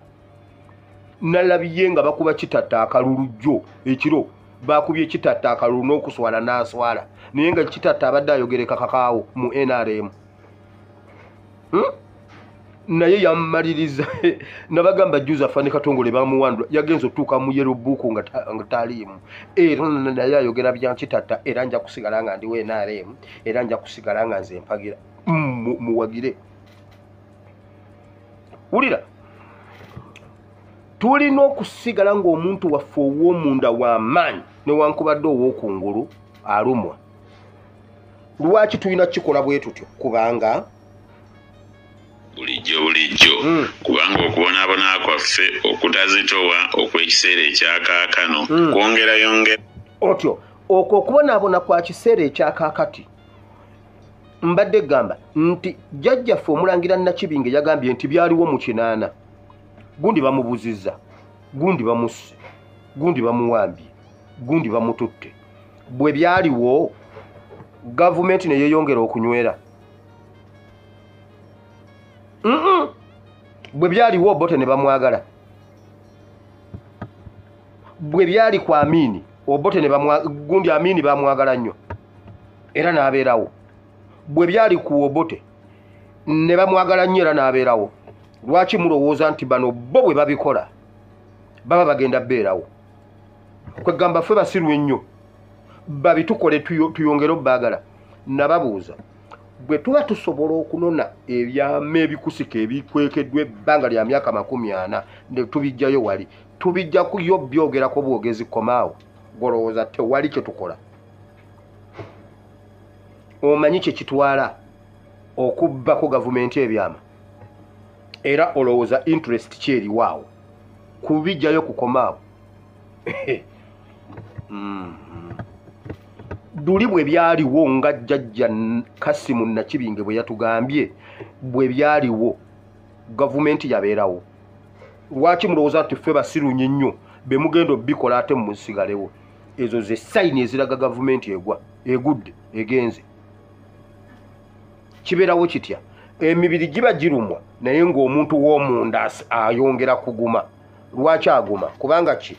Nalabiye nga bakuba kitatta akalulu jjo ekiro, bakubye kitatta akalulu n'okuswala n'aswala, naye nga kitatta abadde ayogereka kakaawo mu NRM. Naye yammaliriza nabagamba juza fani Katongole bamuwandula yagenzo tuka mu yero buku nga talimu naye ayogera bya kitatta era nja kusigala nga ndi we NRM era nja kusigala nga nze mpagira muwagire. Ulira tulina okusigala ng'omuntu waffe ow'omunda w'amaanyi newankubadde ow'okungulu alumwa. Lwaki tulina kikola bwe tutyo? Kubanga bulijjo kubanga okubonaabona kwaffe okutazitowa okw'ekiseera ekyakaakano kwongera otyo okwo okubonaabona kwa kiseera ekyakaakati. Mbadde gamba nti jjajjaffe omulangira Nakibinge yagambye nti byaliwo mu 8 gundi bamubuzizza, gundi bamusse, gundi bamuwambye, gundi bamututte. Bwe byaliwo gavumenti ne yeeyongera okunywera. Bwe byaliwo Obote ne bamwagala. Bwe byali kwa Amini Obote ne gundi Amini bamwagala nnyo era n'abeerawo. Bwe byali ku Obote ne bamwagala nnyo era n'abeerawo. Lwaki mulowooza nti bano bo bwe babikola baba bagenda beerawo? Kwegamba ffe basiru ennyo babitukole tuyongere obbaagala. Nababuuza bwe tuba tusobola okunona ebyama ebikusika ebikwekeddwa ebbanga lya myaka 40 ne tubijjayo wali tubijja kuyo byogerako bwogezi komaawo, golowooza tewali kye tukola. Omanyi kye kitwala okubbako gavumenti ebyama era olowooza interest kyeri waawo kubijjayo kukomaawo. Duli bwe byaliwo nga jjajja Kasimu Nakibinge bwe yatugambye, bwe byaliwo gavumenti yabeerawo. Lwaki mulowooza nti ffe basirunye nnyo be mugenda bikola ate musigalewo? Ezo ze sayini eziraga gavumenti egudde egenze. Kibeerawo kitya? Emibiri giba girumwa naye ng'omuntu w'omunda ayongera kuguma. Lwaki aguma? Kubanga ki?